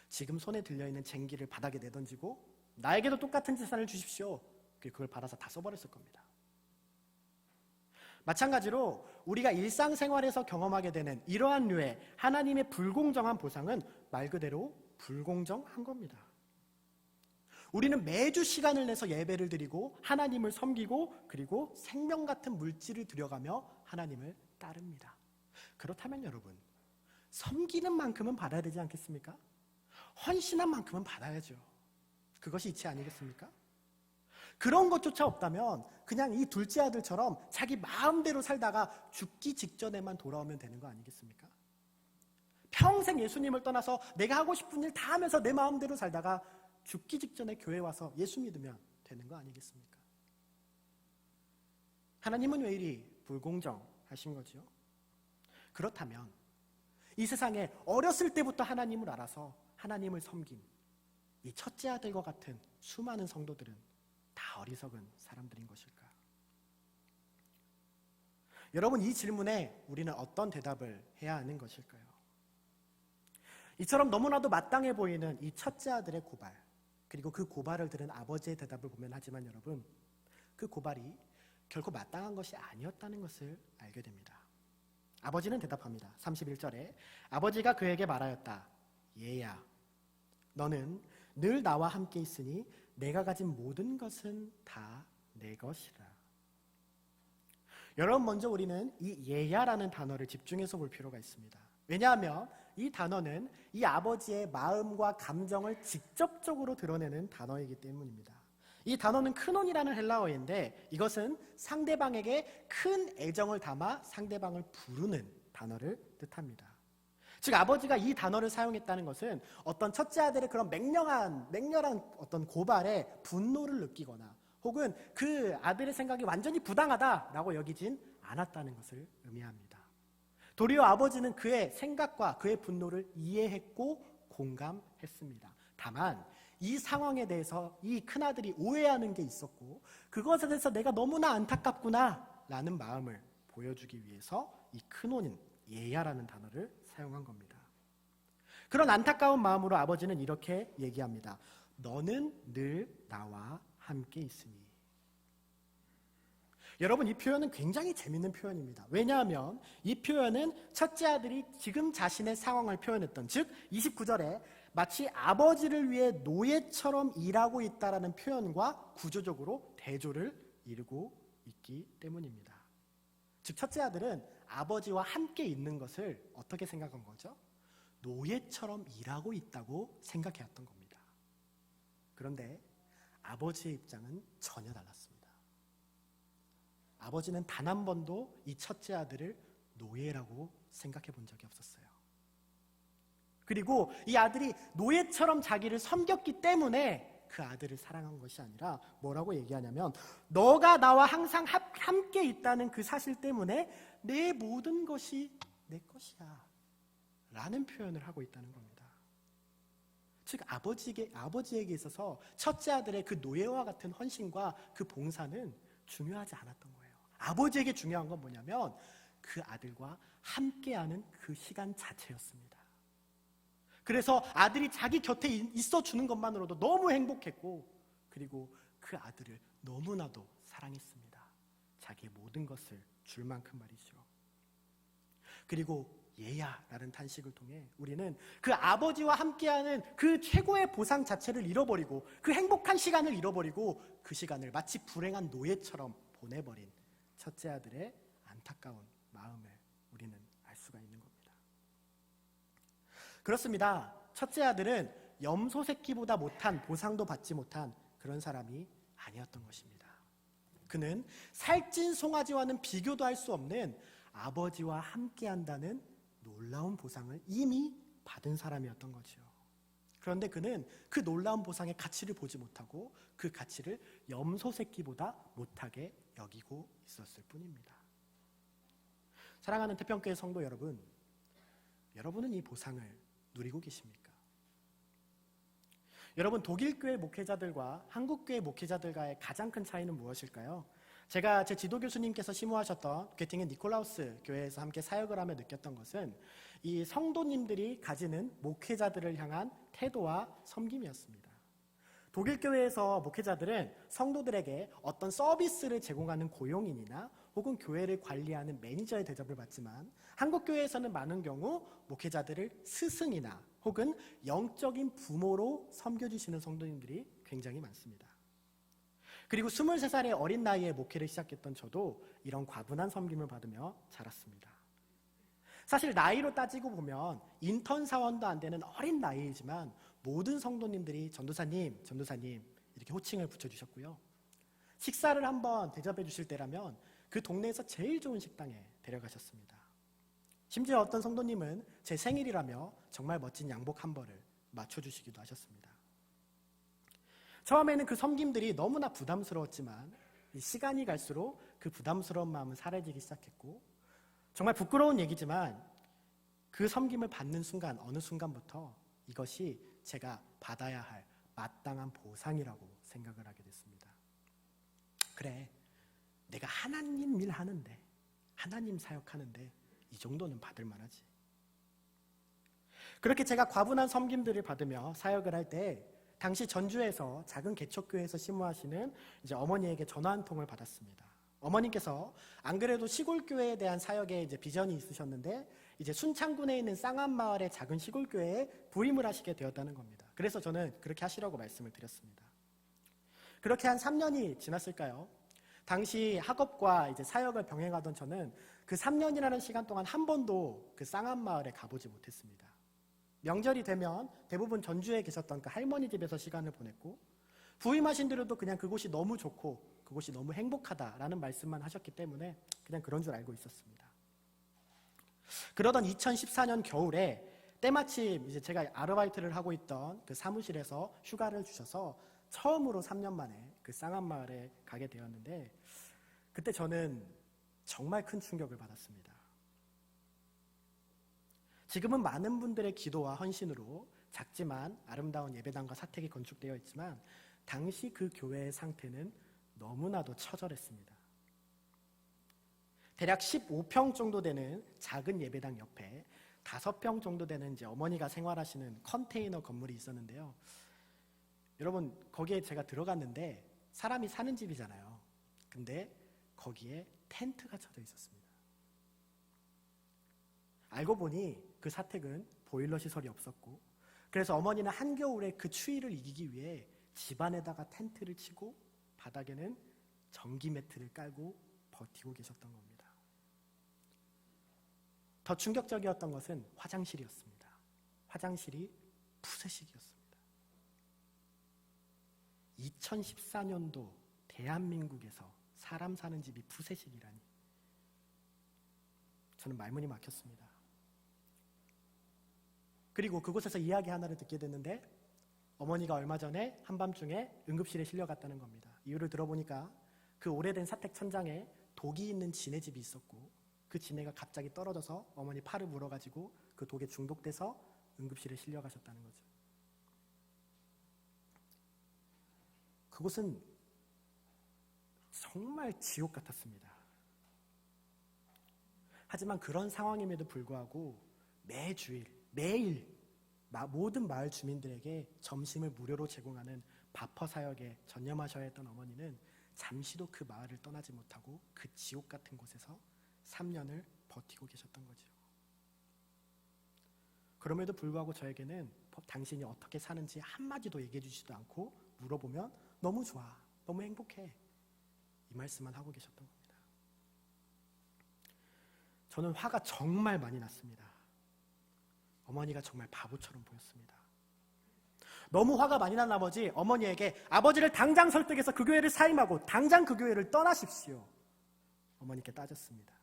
지금 손에 들려있는 쟁기를 바닥에 내던지고 나에게도 똑같은 재산을 주십시오. 그걸 받아서 다 써버렸을 겁니다. 마찬가지로 우리가 일상생활에서 경험하게 되는 이러한 류의 하나님의 불공정한 보상은 말 그대로 불공정한 겁니다. 우리는 매주 시간을 내서 예배를 드리고 하나님을 섬기고 그리고 생명 같은 물질을 들여가며 하나님을 따릅니다. 그렇다면 여러분, 섬기는 만큼은 받아야 되지 않겠습니까? 헌신한 만큼은 받아야죠. 그것이 이치 아니겠습니까? 그런 것조차 없다면 그냥 이 둘째 아들처럼 자기 마음대로 살다가 죽기 직전에만 돌아오면 되는 거 아니겠습니까? 평생 예수님을 떠나서 내가 하고 싶은 일 다 하면서 내 마음대로 살다가 죽기 직전에 교회 와서 예수 믿으면 되는 거 아니겠습니까? 하나님은 왜 이리 불공정하신 거죠? 그렇다면 이 세상에 어렸을 때부터 하나님을 알아서 하나님을 섬긴 이 첫째 아들과 같은 수많은 성도들은 다 어리석은 사람들인 것일까? 여러분, 이 질문에 우리는 어떤 대답을 해야 하는 것일까요? 이처럼 너무나도 마땅해 보이는 이 첫째 아들의 고발, 그리고 그 고발을 들은 아버지의 대답을 보면 하지만 여러분, 그 고발이 결코 마땅한 것이 아니었다는 것을 알게 됩니다. 아버지는 대답합니다. 31절에 아버지가 그에게 말하였다. 얘야, 너는 늘 나와 함께 있으니 내가 가진 모든 것은 다 내 것이라. 여러분, 먼저 우리는 이 얘야라는 단어를 집중해서 볼 필요가 있습니다. 왜냐하면 이 단어는 이 아버지의 마음과 감정을 직접적으로 드러내는 단어이기 때문입니다. 이 단어는 크논이라는 헬라어인데 이것은 상대방에게 큰 애정을 담아 상대방을 부르는 단어를 뜻합니다. 즉 아버지가 이 단어를 사용했다는 것은 어떤 첫째 아들의 그런 맹렬한 어떤 고발에 분노를 느끼거나 혹은 그 아들의 생각이 완전히 부당하다라고 여기진 않았다는 것을 의미합니다. 도리어 아버지는 그의 생각과 그의 분노를 이해했고 공감했습니다. 다만 이 상황에 대해서 이 큰아들이 오해하는 게 있었고 그것에 대해서 내가 너무나 안타깝구나 라는 마음을 보여주기 위해서 이 크논인 예야라는 단어를 사용한 겁니다. 그런 안타까운 마음으로 아버지는 이렇게 얘기합니다. 너는 늘 나와 함께 있으니. 여러분, 이 표현은 굉장히 재밌는 표현입니다. 왜냐하면 이 표현은 첫째 아들이 지금 자신의 상황을 표현했던, 즉 29절에 마치 아버지를 위해 노예처럼 일하고 있다라는 표현과 구조적으로 대조를 이루고 있기 때문입니다. 즉 첫째 아들은 아버지와 함께 있는 것을 어떻게 생각한 거죠? 노예처럼 일하고 있다고 생각해왔던 겁니다. 그런데 아버지의 입장은 전혀 달랐습니다. 아버지는 단 한 번도 이 첫째 아들을 노예라고 생각해 본 적이 없었어요. 그리고 이 아들이 노예처럼 자기를 섬겼기 때문에 그 아들을 사랑한 것이 아니라 뭐라고 얘기하냐면 너가 나와 항상 함께 있다는 그 사실 때문에 내 모든 것이 내 것이야 라는 표현을 하고 있다는 겁니다. 즉 아버지에게 있어서 첫째 아들의 그 노예와 같은 헌신과 그 봉사는 중요하지 않았던 거예요. 아버지에게 중요한 건 뭐냐면 그 아들과 함께하는 그 시간 자체였습니다. 그래서 아들이 자기 곁에 있어주는 것만으로도 너무 행복했고 그리고 그 아들을 너무나도 사랑했습니다. 자기의 모든 것을 줄 만큼 말이죠. 그리고 얘야라는 탄식을 통해 우리는 그 아버지와 함께하는 그 최고의 보상 자체를 잃어버리고 그 행복한 시간을 잃어버리고 그 시간을 마치 불행한 노예처럼 보내버린 첫째 아들의 안타까운 마음을 우리는 알 수가 있는 겁니다. 그렇습니다. 첫째 아들은 염소 새끼보다 못한 보상도 받지 못한 그런 사람이 아니었던 것입니다. 그는 살찐 송아지와는 비교도 할 수 없는 아버지와 함께한다는 놀라운 보상을 이미 받은 사람이었던 거죠. 그런데 그는 그 놀라운 보상의 가치를 보지 못하고 그 가치를 염소 새끼보다 못하게 여기고 있었을 뿐입니다. 사랑하는 태평교회 성도 여러분, 여러분은 이 보상을 누리고 계십니까? 여러분, 독일교회 목회자들과 한국교회 목회자들과의 가장 큰 차이는 무엇일까요? 제가 제 지도 교수님께서 심호하셨던 괴팅의 니콜라우스 교회에서 함께 사역을 하며 느꼈던 것은 이 성도님들이 가지는 목회자들을 향한 태도와 섬김이었습니다. 독일 교회에서 목회자들은 성도들에게 어떤 서비스를 제공하는 고용인이나 혹은 교회를 관리하는 매니저의 대접을 받지만 한국 교회에서는 많은 경우 목회자들을 스승이나 혹은 영적인 부모로 섬겨주시는 성도님들이 굉장히 많습니다. 그리고 23살의 어린 나이에 목회를 시작했던 저도 이런 과분한 섬김을 받으며 자랐습니다. 사실 나이로 따지고 보면 인턴 사원도 안 되는 어린 나이이지만 모든 성도님들이 전도사님 이렇게 호칭을 붙여주셨고요. 식사를 한번 대접해 주실 때라면 그 동네에서 제일 좋은 식당에 데려가셨습니다. 심지어 어떤 성도님은 제 생일이라며 정말 멋진 양복 한 벌을 맞춰주시기도 하셨습니다. 처음에는 그 섬김들이 너무나 부담스러웠지만 시간이 갈수록 그 부담스러운 마음은 사라지기 시작했고, 정말 부끄러운 얘기지만 그 섬김을 받는 순간, 어느 순간부터 이것이 제가 받아야 할 마땅한 보상이라고 생각을 하게 됐습니다. 그래, 내가 하나님 일 하는데, 하나님 사역하는데 이 정도는 받을 만하지. 그렇게 제가 과분한 섬김들을 받으며 사역을 할 때 당시 전주에서 작은 개척교회에서 심무하시는 이제 어머니에게 전화 한 통을 받았습니다. 어머님께서 안 그래도 시골교회에 대한 사역에 이제 비전이 있으셨는데 이제 순창군에 있는 쌍암마을의 작은 시골교회에 부임을 하시게 되었다는 겁니다. 그래서 저는 그렇게 하시라고 말씀을 드렸습니다. 그렇게 한 3년이 지났을까요? 당시 학업과 이제 사역을 병행하던 저는 그 3년이라는 시간 동안 한 번도 그 쌍암마을에 가보지 못했습니다. 명절이 되면 대부분 전주에 계셨던 그 할머니 집에서 시간을 보냈고, 부임하신 뒤로도 그냥 그곳이 너무 좋고 그곳이 너무 행복하다라는 말씀만 하셨기 때문에 그냥 그런 줄 알고 있었습니다. 그러던 2014년 겨울에 때마침 이제 제가 아르바이트를 하고 있던 그 사무실에서 휴가를 주셔서 처음으로 3년 만에 그 쌍암마을에 가게 되었는데, 그때 저는 정말 큰 충격을 받았습니다. 지금은 많은 분들의 기도와 헌신으로 작지만 아름다운 예배당과 사택이 건축되어 있지만 당시 그 교회의 상태는 너무나도 처절했습니다. 대략 15평 정도 되는 작은 예배당 옆에 5평 정도 되는 이제 어머니가 생활하시는 컨테이너 건물이 있었는데요. 여러분, 거기에 제가 들어갔는데 사람이 사는 집이잖아요. 근데 거기에 텐트가 쳐져 있었습니다. 알고 보니 그 사택은 보일러 시설이 없었고, 그래서 어머니는 한겨울에 그 추위를 이기기 위해 집안에다가 텐트를 치고 바닥에는 전기 매트를 깔고 버티고 계셨던 겁니다. 더 충격적이었던 것은 화장실이었습니다. 화장실이 푸세식이었습니다. 2014년도 대한민국에서 사람 사는 집이 푸세식이라니, 저는 말문이 막혔습니다. 그리고 그곳에서 이야기 하나를 듣게 됐는데 어머니가 얼마 전에 한밤중에 응급실에 실려갔다는 겁니다. 이유를 들어보니까 그 오래된 사택 천장에 독이 있는 지네집이 있었고 그 지네가 갑자기 떨어져서 어머니 팔을 물어가지고 그 독에 중독돼서 응급실에 실려가셨다는 거죠. 그곳은 정말 지옥 같았습니다. 하지만 그런 상황임에도 불구하고 매일 모든 마을 주민들에게 점심을 무료로 제공하는 바퍼 사역에 전념하셔야 했던 어머니는 잠시도 그 마을을 떠나지 못하고 그 지옥 같은 곳에서 3년을 버티고 계셨던 거죠. 그럼에도 불구하고 저에게는 당신이 어떻게 사는지 한마디도 얘기해 주지도 않고 물어보면 너무 좋아, 너무 행복해, 이 말씀만 하고 계셨던 겁니다. 저는 화가 정말 많이 났습니다. 어머니가 정말 바보처럼 보였습니다. 너무 화가 많이 난 나머지 어머니에게 아버지를 당장 설득해서 그 교회를 사임하고 당장 그 교회를 떠나십시오, 어머니께 따졌습니다.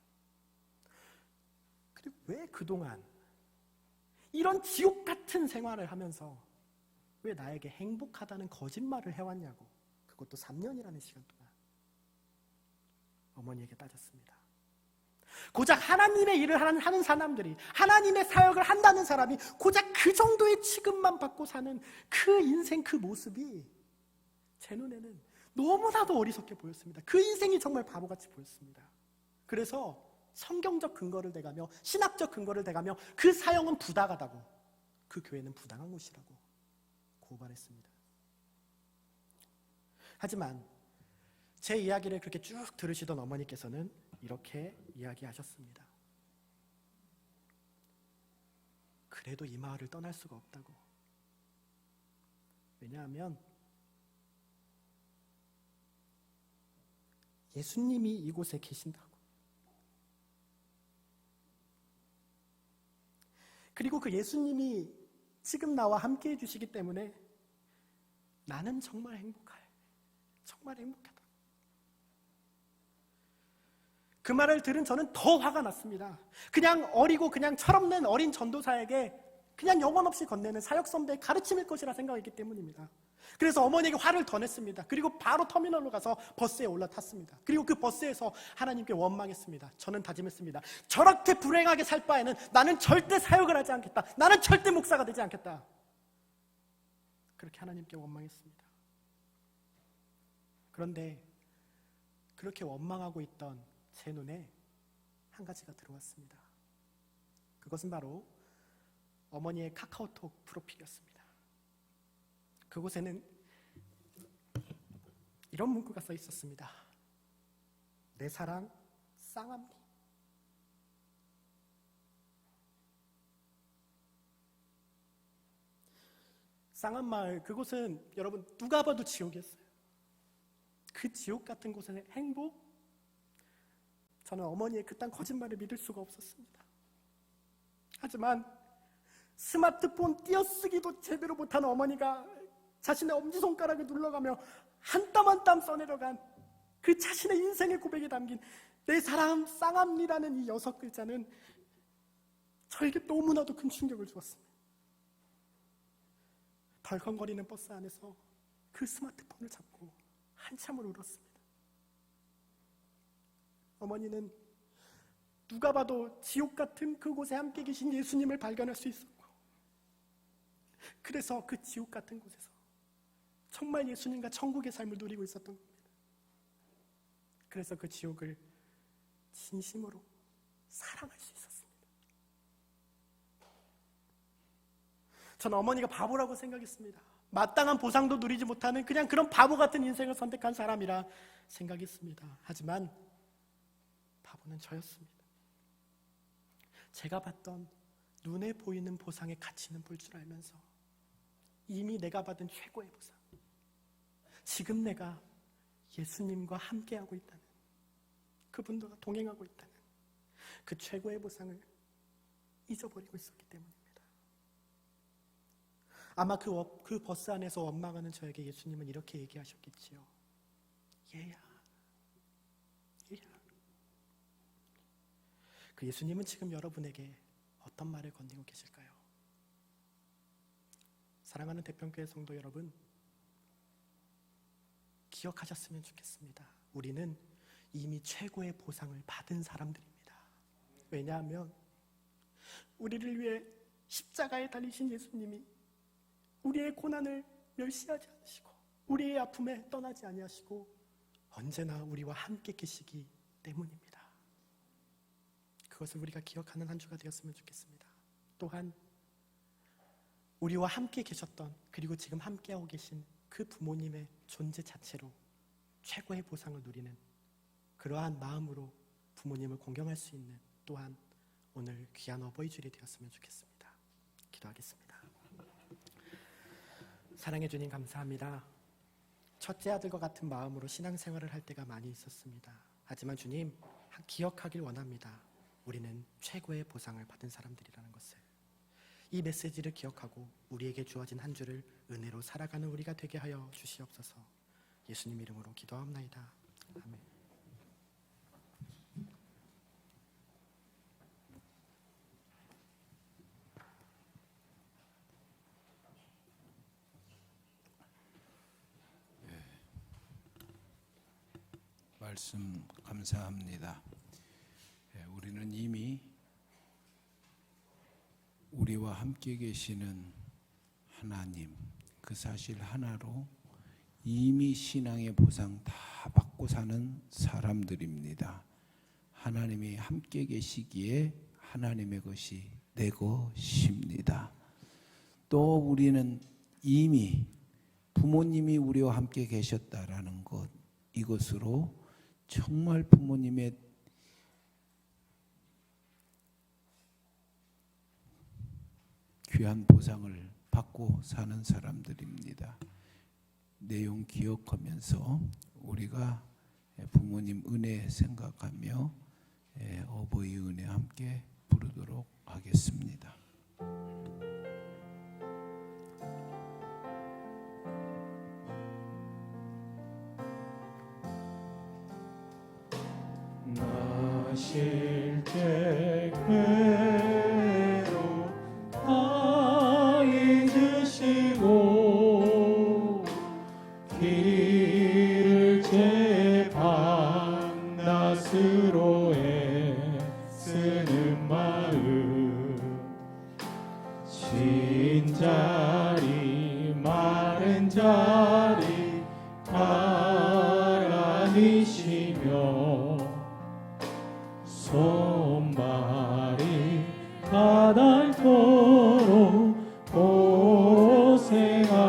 그리고 왜 그동안 이런 지옥 같은 생활을 하면서 왜 나에게 행복하다는 거짓말을 해왔냐고, 그것도 3년이라는 시간 동안 어머니에게 따졌습니다. 고작 하나님의 일을 하는 사람들이, 하나님의 사역을 한다는 사람이 고작 그 정도의 취급만 받고 사는 그 인생, 그 모습이 제 눈에는 너무나도 어리석게 보였습니다. 그 인생이 정말 바보같이 보였습니다. 그래서 성경적 근거를 대가며 신학적 근거를 대가며 그 사역은 부당하다고, 그 교회는 부당한 곳이라고 고발했습니다. 하지만 제 이야기를 그렇게 쭉 들으시던 어머니께서는 이렇게 이야기하셨습니다. 그래도 이 마을을 떠날 수가 없다고. 왜냐하면 예수님이 이곳에 계신다고. 그리고 그 예수님이 지금 나와 함께 해주시기 때문에 나는 정말 행복하다. 그 말을 들은 저는 더 화가 났습니다. 그냥 어리고 그냥 철없는 어린 전도사에게 그냥 영혼 없이 건네는 사역 선배의 가르침일 것이라 생각했기 때문입니다. 그래서 어머니에게 화를 더 냈습니다. 그리고 바로 터미널로 가서 버스에 올라탔습니다. 그리고 그 버스에서 하나님께 원망했습니다. 저는 다짐했습니다. 저렇게 불행하게 살 바에는 나는 절대 사역을 하지 않겠다. 나는 절대 목사가 되지 않겠다. 그렇게 하나님께 원망했습니다. 그런데 그렇게 원망하고 있던 제 눈에 한 가지가 들어왔습니다. 그것은 바로 어머니의 카카오톡 프로필이었습니다. 그곳에는 이런 문구가 써 있었습니다. 내 사랑 쌍암리. 쌍암마을, 그곳은 여러분 누가 봐도 지옥이었어요. 그 지옥 같은 곳의 행복, 저는 어머니의 그딴 거짓말을 믿을 수가 없었습니다. 하지만 스마트폰 띄어쓰기도 제대로 못하는 어머니가 자신의 엄지손가락을 눌러가며 한 땀 한 땀 써내려간 그 자신의 인생의 고백에 담긴 내 사랑 쌍암리라는 이 6글자는 저에게 너무나도 큰 충격을 주었습니다. 덜컹거리는 버스 안에서 그 스마트폰을 잡고 한참을 울었습니다. 어머니는 누가 봐도 지옥 같은 그곳에 함께 계신 예수님을 발견할 수 있었고, 그래서 그 지옥 같은 곳에서 정말 예수님과 천국의 삶을 누리고 있었던 겁니다. 그래서 그 지옥을 진심으로 사랑할 수 있었습니다. 저는 어머니가 바보라고 생각했습니다. 마땅한 보상도 누리지 못하는 그냥 그런 바보 같은 인생을 선택한 사람이라 생각했습니다. 하지만 바보는 저였습니다. 제가 봤던 눈에 보이는 보상의 가치는 볼 줄 알면서 이미 내가 받은 최고의 보상, 지금 내가 예수님과 함께하고 있다는, 그분과 동행하고 있다는 그 최고의 보상을 잊어버리고 있었기 때문입니다. 아마 그 버스 안에서 원망하는 저에게 예수님은 이렇게 얘기하셨겠지요. 얘야. 그 예수님은 지금 여러분에게 어떤 말을 건네고 계실까요? 사랑하는 대평교회 성도 여러분, 기억하셨으면 좋겠습니다. 우리는 이미 최고의 보상을 받은 사람들입니다. 왜냐하면 우리를 위해 십자가에 달리신 예수님이 우리의 고난을 멸시하지 않으시고 우리의 아픔에 떠나지 아니하시고 언제나 우리와 함께 계시기 때문입니다. 그것을 우리가 기억하는 한 주가 되었으면 좋겠습니다. 또한 우리와 함께 계셨던, 그리고 지금 함께하고 계신 그 부모님의 존재 자체로 최고의 보상을 누리는 그러한 마음으로 부모님을 공경할 수 있는, 또한 오늘 귀한 어버이 주일이 되었으면 좋겠습니다. 기도하겠습니다. 사랑해 주님 감사합니다. 첫째 아들과 같은 마음으로 신앙생활을 할 때가 많이 있었습니다. 하지만 주님, 기억하길 원합니다. 우리는 최고의 보상을 받은 사람들이라는 것을. 이 메시지를 기억하고 우리에게 주어진 한 주를 은혜로 살아가는 우리가 되게 하여 주시옵소서. 예수님 이름으로 기도합나이다. 아멘. 말씀 감사합니다. 우리는 이미 우리와 함께 계시는 하나님, 그 사실 하나로 이미 신앙의 보상 다 받고 사는 사람들입니다. 하나님이 함께 계시기에 하나님의 것이 내 것입니다. 또 우리는 이미 부모님이 우리와 함께 계셨다라는 것, 이것으로 정말 부모님의 귀한 보상을 받고 사는 사람들입니다. 내용 기억하면서 우리가 부모님 은혜 생각하며 어버이 은혜 함께 부르도록 하겠습니다. 나실 때 괴로 다 잊으시고 길을 제 밤낮으로 애쓰는 마음 쉰 자리 마른 자리 바라니시며 손발이 가닳도록 고생하시네.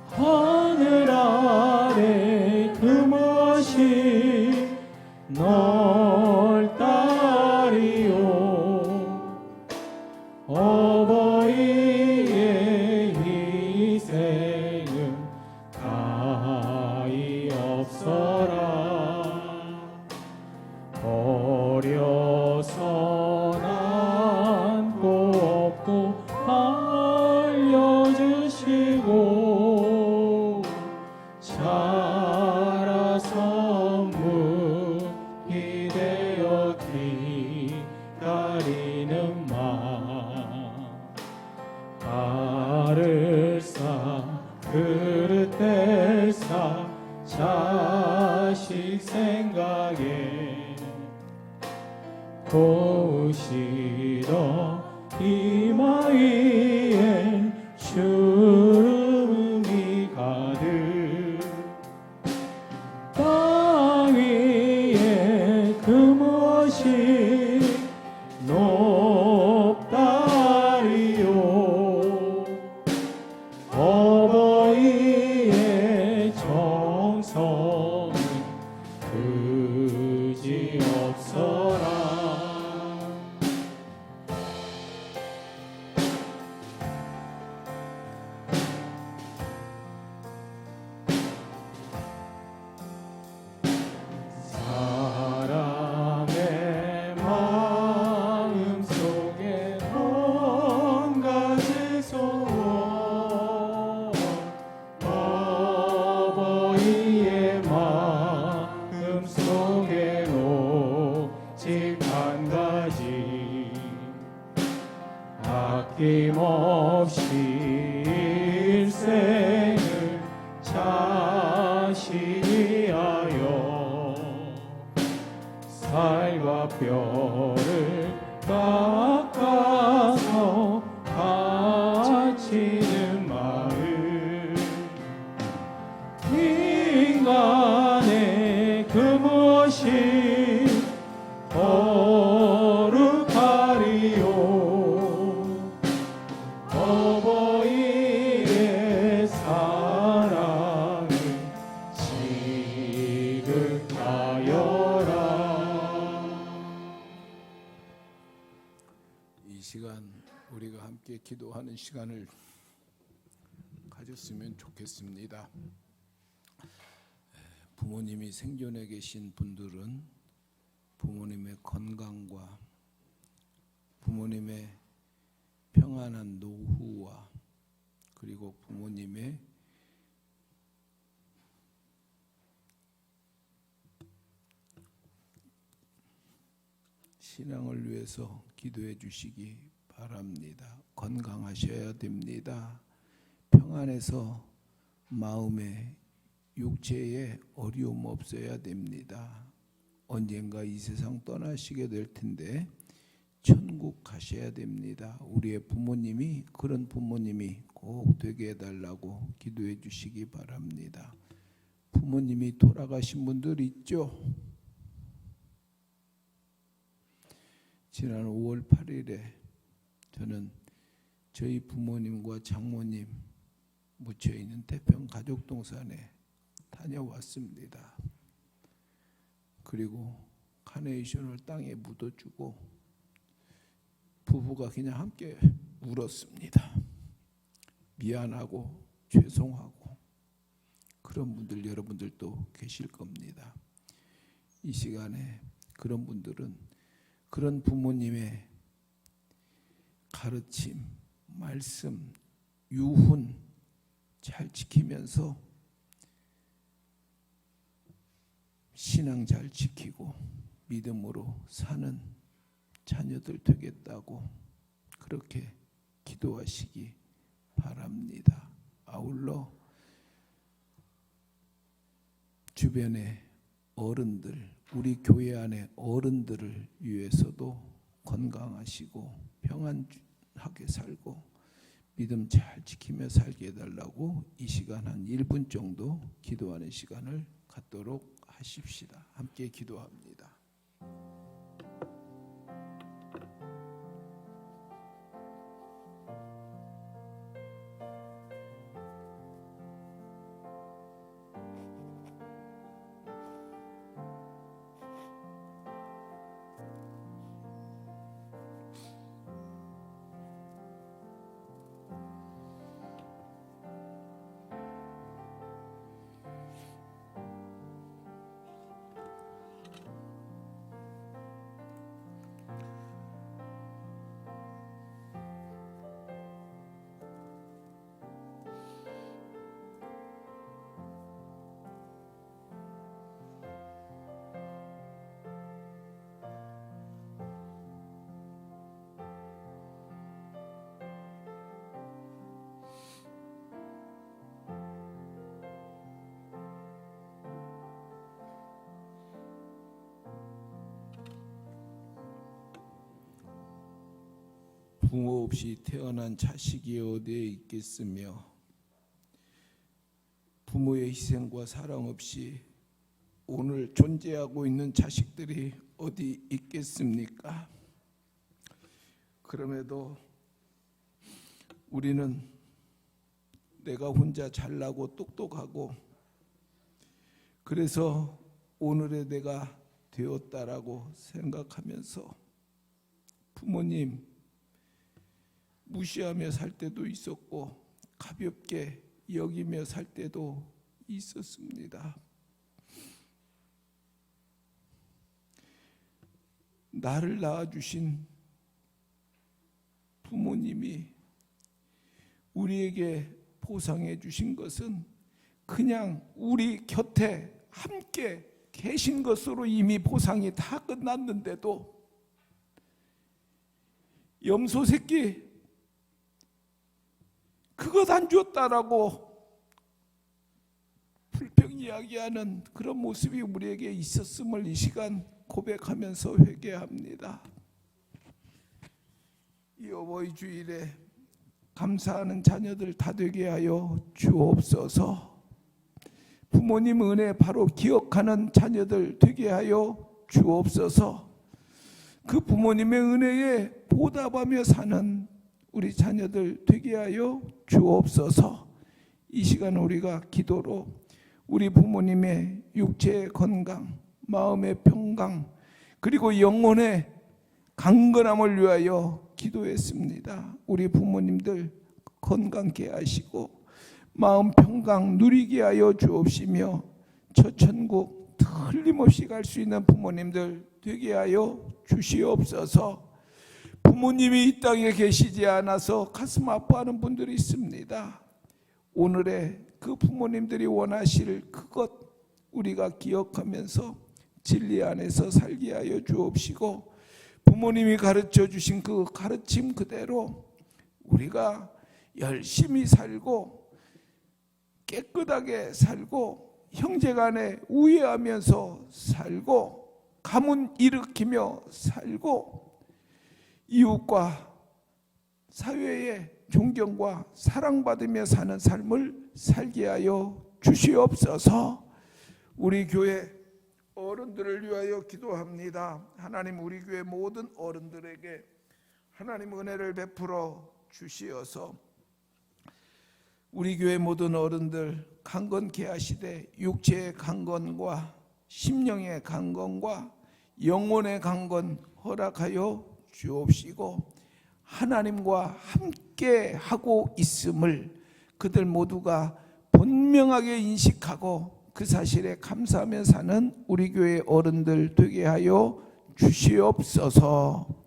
하늘 아래 그 무엇이 넓다리요. 어버이의 희생은 가히 없어라. 버려서 남고 없고 알려주시고 자라서 무기 되어 기다리는 마 발을 싸 그릇 뗄싸 자식 생각에 고우시던 이마 위에 주름이 가득 땅 위에 그 무엇이 높다리요. 어버이의 정성은 그지 없어라. 사람의 마음 속에 온 가지 소원 어버이의 마음 속에 오직 한 가지 아낌없이 일생을 자식 위하여 살과 뼈를 깎아서 바치는 마음 인간의 그 무엇이 거룩하리요. 어버이의 사랑을 지극하여라. 이 시간 우리가 함께 기도하는 시간을 가졌으면 좋겠습니다. 부모님이 생존해 계신 분들은 부모님의 건강과 부모님의 평안한 노후와 그리고 부모님의 신앙을 위해서 기도해 주시기 바랍니다. 건강하셔야 됩니다. 평안해서 마음에 육체에 어려움 없어야 됩니다. 언젠가 이 세상 떠나시게 될 텐데 천국 가셔야 됩니다. 우리의 부모님이 그런 부모님이 꼭 되게 해달라고 기도해 주시기 바랍니다. 부모님이 돌아가신 분들 있죠? 지난 5월 8일에 저는 저희 부모님과 장모님 묻혀 있는 태평 가족동산에 다녀왔습니다. 그리고 카네이션을 땅에 묻어주고 부부가 그냥 함께 울었습니다. 미안하고 죄송하고. 그런 분들 여러분들도 계실 겁니다. 이 시간에 그런 분들은 그런 부모님의 가르침, 말씀, 유훈 잘 지키면서 신앙 잘 지키고 믿음으로 사는 자녀들 되겠다고 그렇게 기도하시기 바랍니다. 아울러 주변의 어른들, 우리 교회 안의 어른들을 위해서도 건강하시고 평안하게 살고 믿음 잘 지키며 살게 해달라고 이 시간 한 1분 정도 기도하는 시간을 갖도록 하십시다. 함께 기도합니다. 부모 없이 태어난 자식이 어디에 있겠으며 부모의 희생과 사랑 없이 오늘 존재하고 있는 자식들이 어디 있겠습니까? 그럼에도 우리는 내가 혼자 잘나고 똑똑하고 그래서 오늘의 내가 되었다라고 생각하면서 부모님 무시하며 살 때도 있었고 가볍게 여기며 살 때도 있었습니다. 나를 낳아주신 부모님이 우리에게 보상해 주신 것은 그냥 우리 곁에 함께 계신 것으로 이미 보상이 다 끝났는데도 염소 새끼 그것 안 줬다라고 불평 이야기하는 그런 모습이 우리에게 있었음을 이 시간 고백하면서 회개합니다. 이 어버이 주일에 감사하는 자녀들 다 되게 하여 주옵소서. 부모님 은혜 바로 기억하는 자녀들 되게 하여 주옵소서. 그 부모님의 은혜에 보답하며 사는 우리 자녀들 되게 하여 주옵소서. 이 시간 우리가 기도로 우리 부모님의 육체의 건강, 마음의 평강, 그리고 영혼의 강건함을 위하여 기도했습니다. 우리 부모님들 건강케 하시고 마음 평강 누리게 하여 주옵시며 저 천국 틀림없이 갈 수 있는 부모님들 되게 하여 주시옵소서. 부모님이 이 땅에 계시지 않아서 가슴 아파하는 분들이 있습니다. 오늘의 그 부모님들이 원하실 그것 우리가 기억하면서 진리 안에서 살게 하여 주옵시고 부모님이 가르쳐 주신 그 가르침 그대로 우리가 열심히 살고 깨끗하게 살고 형제간에 우애하면서 살고 가문 일으키며 살고 이웃과 사회의 존경과 사랑받으며 사는 삶을 살게 하여 주시옵소서. 우리 교회 어른들을 위하여 기도합니다. 하나님 우리 교회 모든 어른들에게 하나님 은혜를 베풀어 주시어서 우리 교회 모든 어른들 강건케 하시되 육체의 강건과 심령의 강건과 영혼의 강건 허락하여 주옵시고 하나님과 함께 하고 있음을 그들 모두가 분명하게 인식하고 그 사실에 감사하며 사는 우리 교회 어른들 되게 하여 주시옵소서.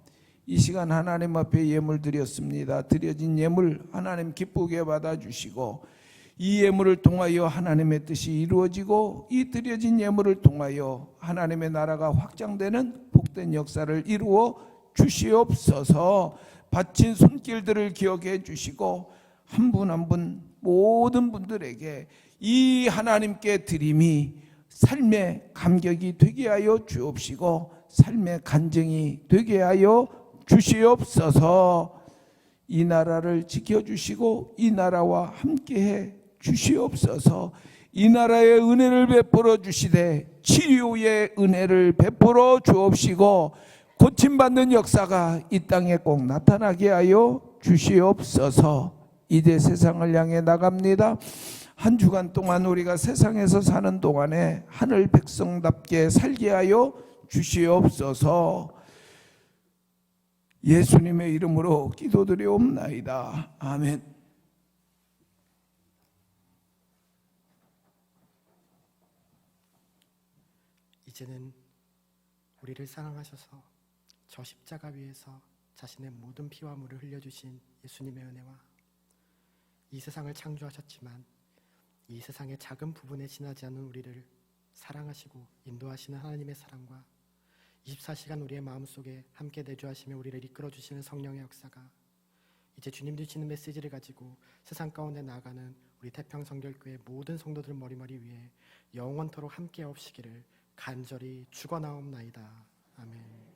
이 시간 하나님 앞에 예물 드렸습니다. 드려진 예물 하나님 기쁘게 받아주시고 이 예물을 통하여 하나님의 뜻이 이루어지고 이 드려진 예물을 통하여 하나님의 나라가 확장되는 복된 역사를 이루어 주시옵소서. 바친 손길들을 기억해 주시고 한 분 한 분 모든 분들에게 이 하나님께 드림이 삶의 감격이 되게 하여 주옵시고 삶의 간증이 되게 하여 주시옵소서. 이 나라를 지켜주시고 이 나라와 함께해 주시옵소서. 이 나라의 은혜를 베풀어 주시되 치유의 은혜를 베풀어 주옵시고 고침받는 역사가 이 땅에 꼭 나타나게 하여 주시옵소서. 이제 세상을 향해 나갑니다. 한 주간 동안 우리가 세상에서 사는 동안에 하늘 백성답게 살게 하여 주시옵소서. 예수님의 이름으로 기도드리옵나이다. 아멘. 이제는 우리를 사랑하셔서 저 십자가 위에서 자신의 모든 피와 물을 흘려주신 예수님의 은혜와 이 세상을 창조하셨지만 이 세상의 작은 부분에 지나지 않는 우리를 사랑하시고 인도하시는 하나님의 사랑과 24시간 우리의 마음속에 함께 내주하시며 우리를 이끌어주시는 성령의 역사가 이제 주님 주시는 메시지를 가지고 세상 가운데 나아가는 우리 태평성결교회 모든 성도들 머리머리 위에 영원토록 함께 없시기를 간절히 축원하옵나이다. 아멘.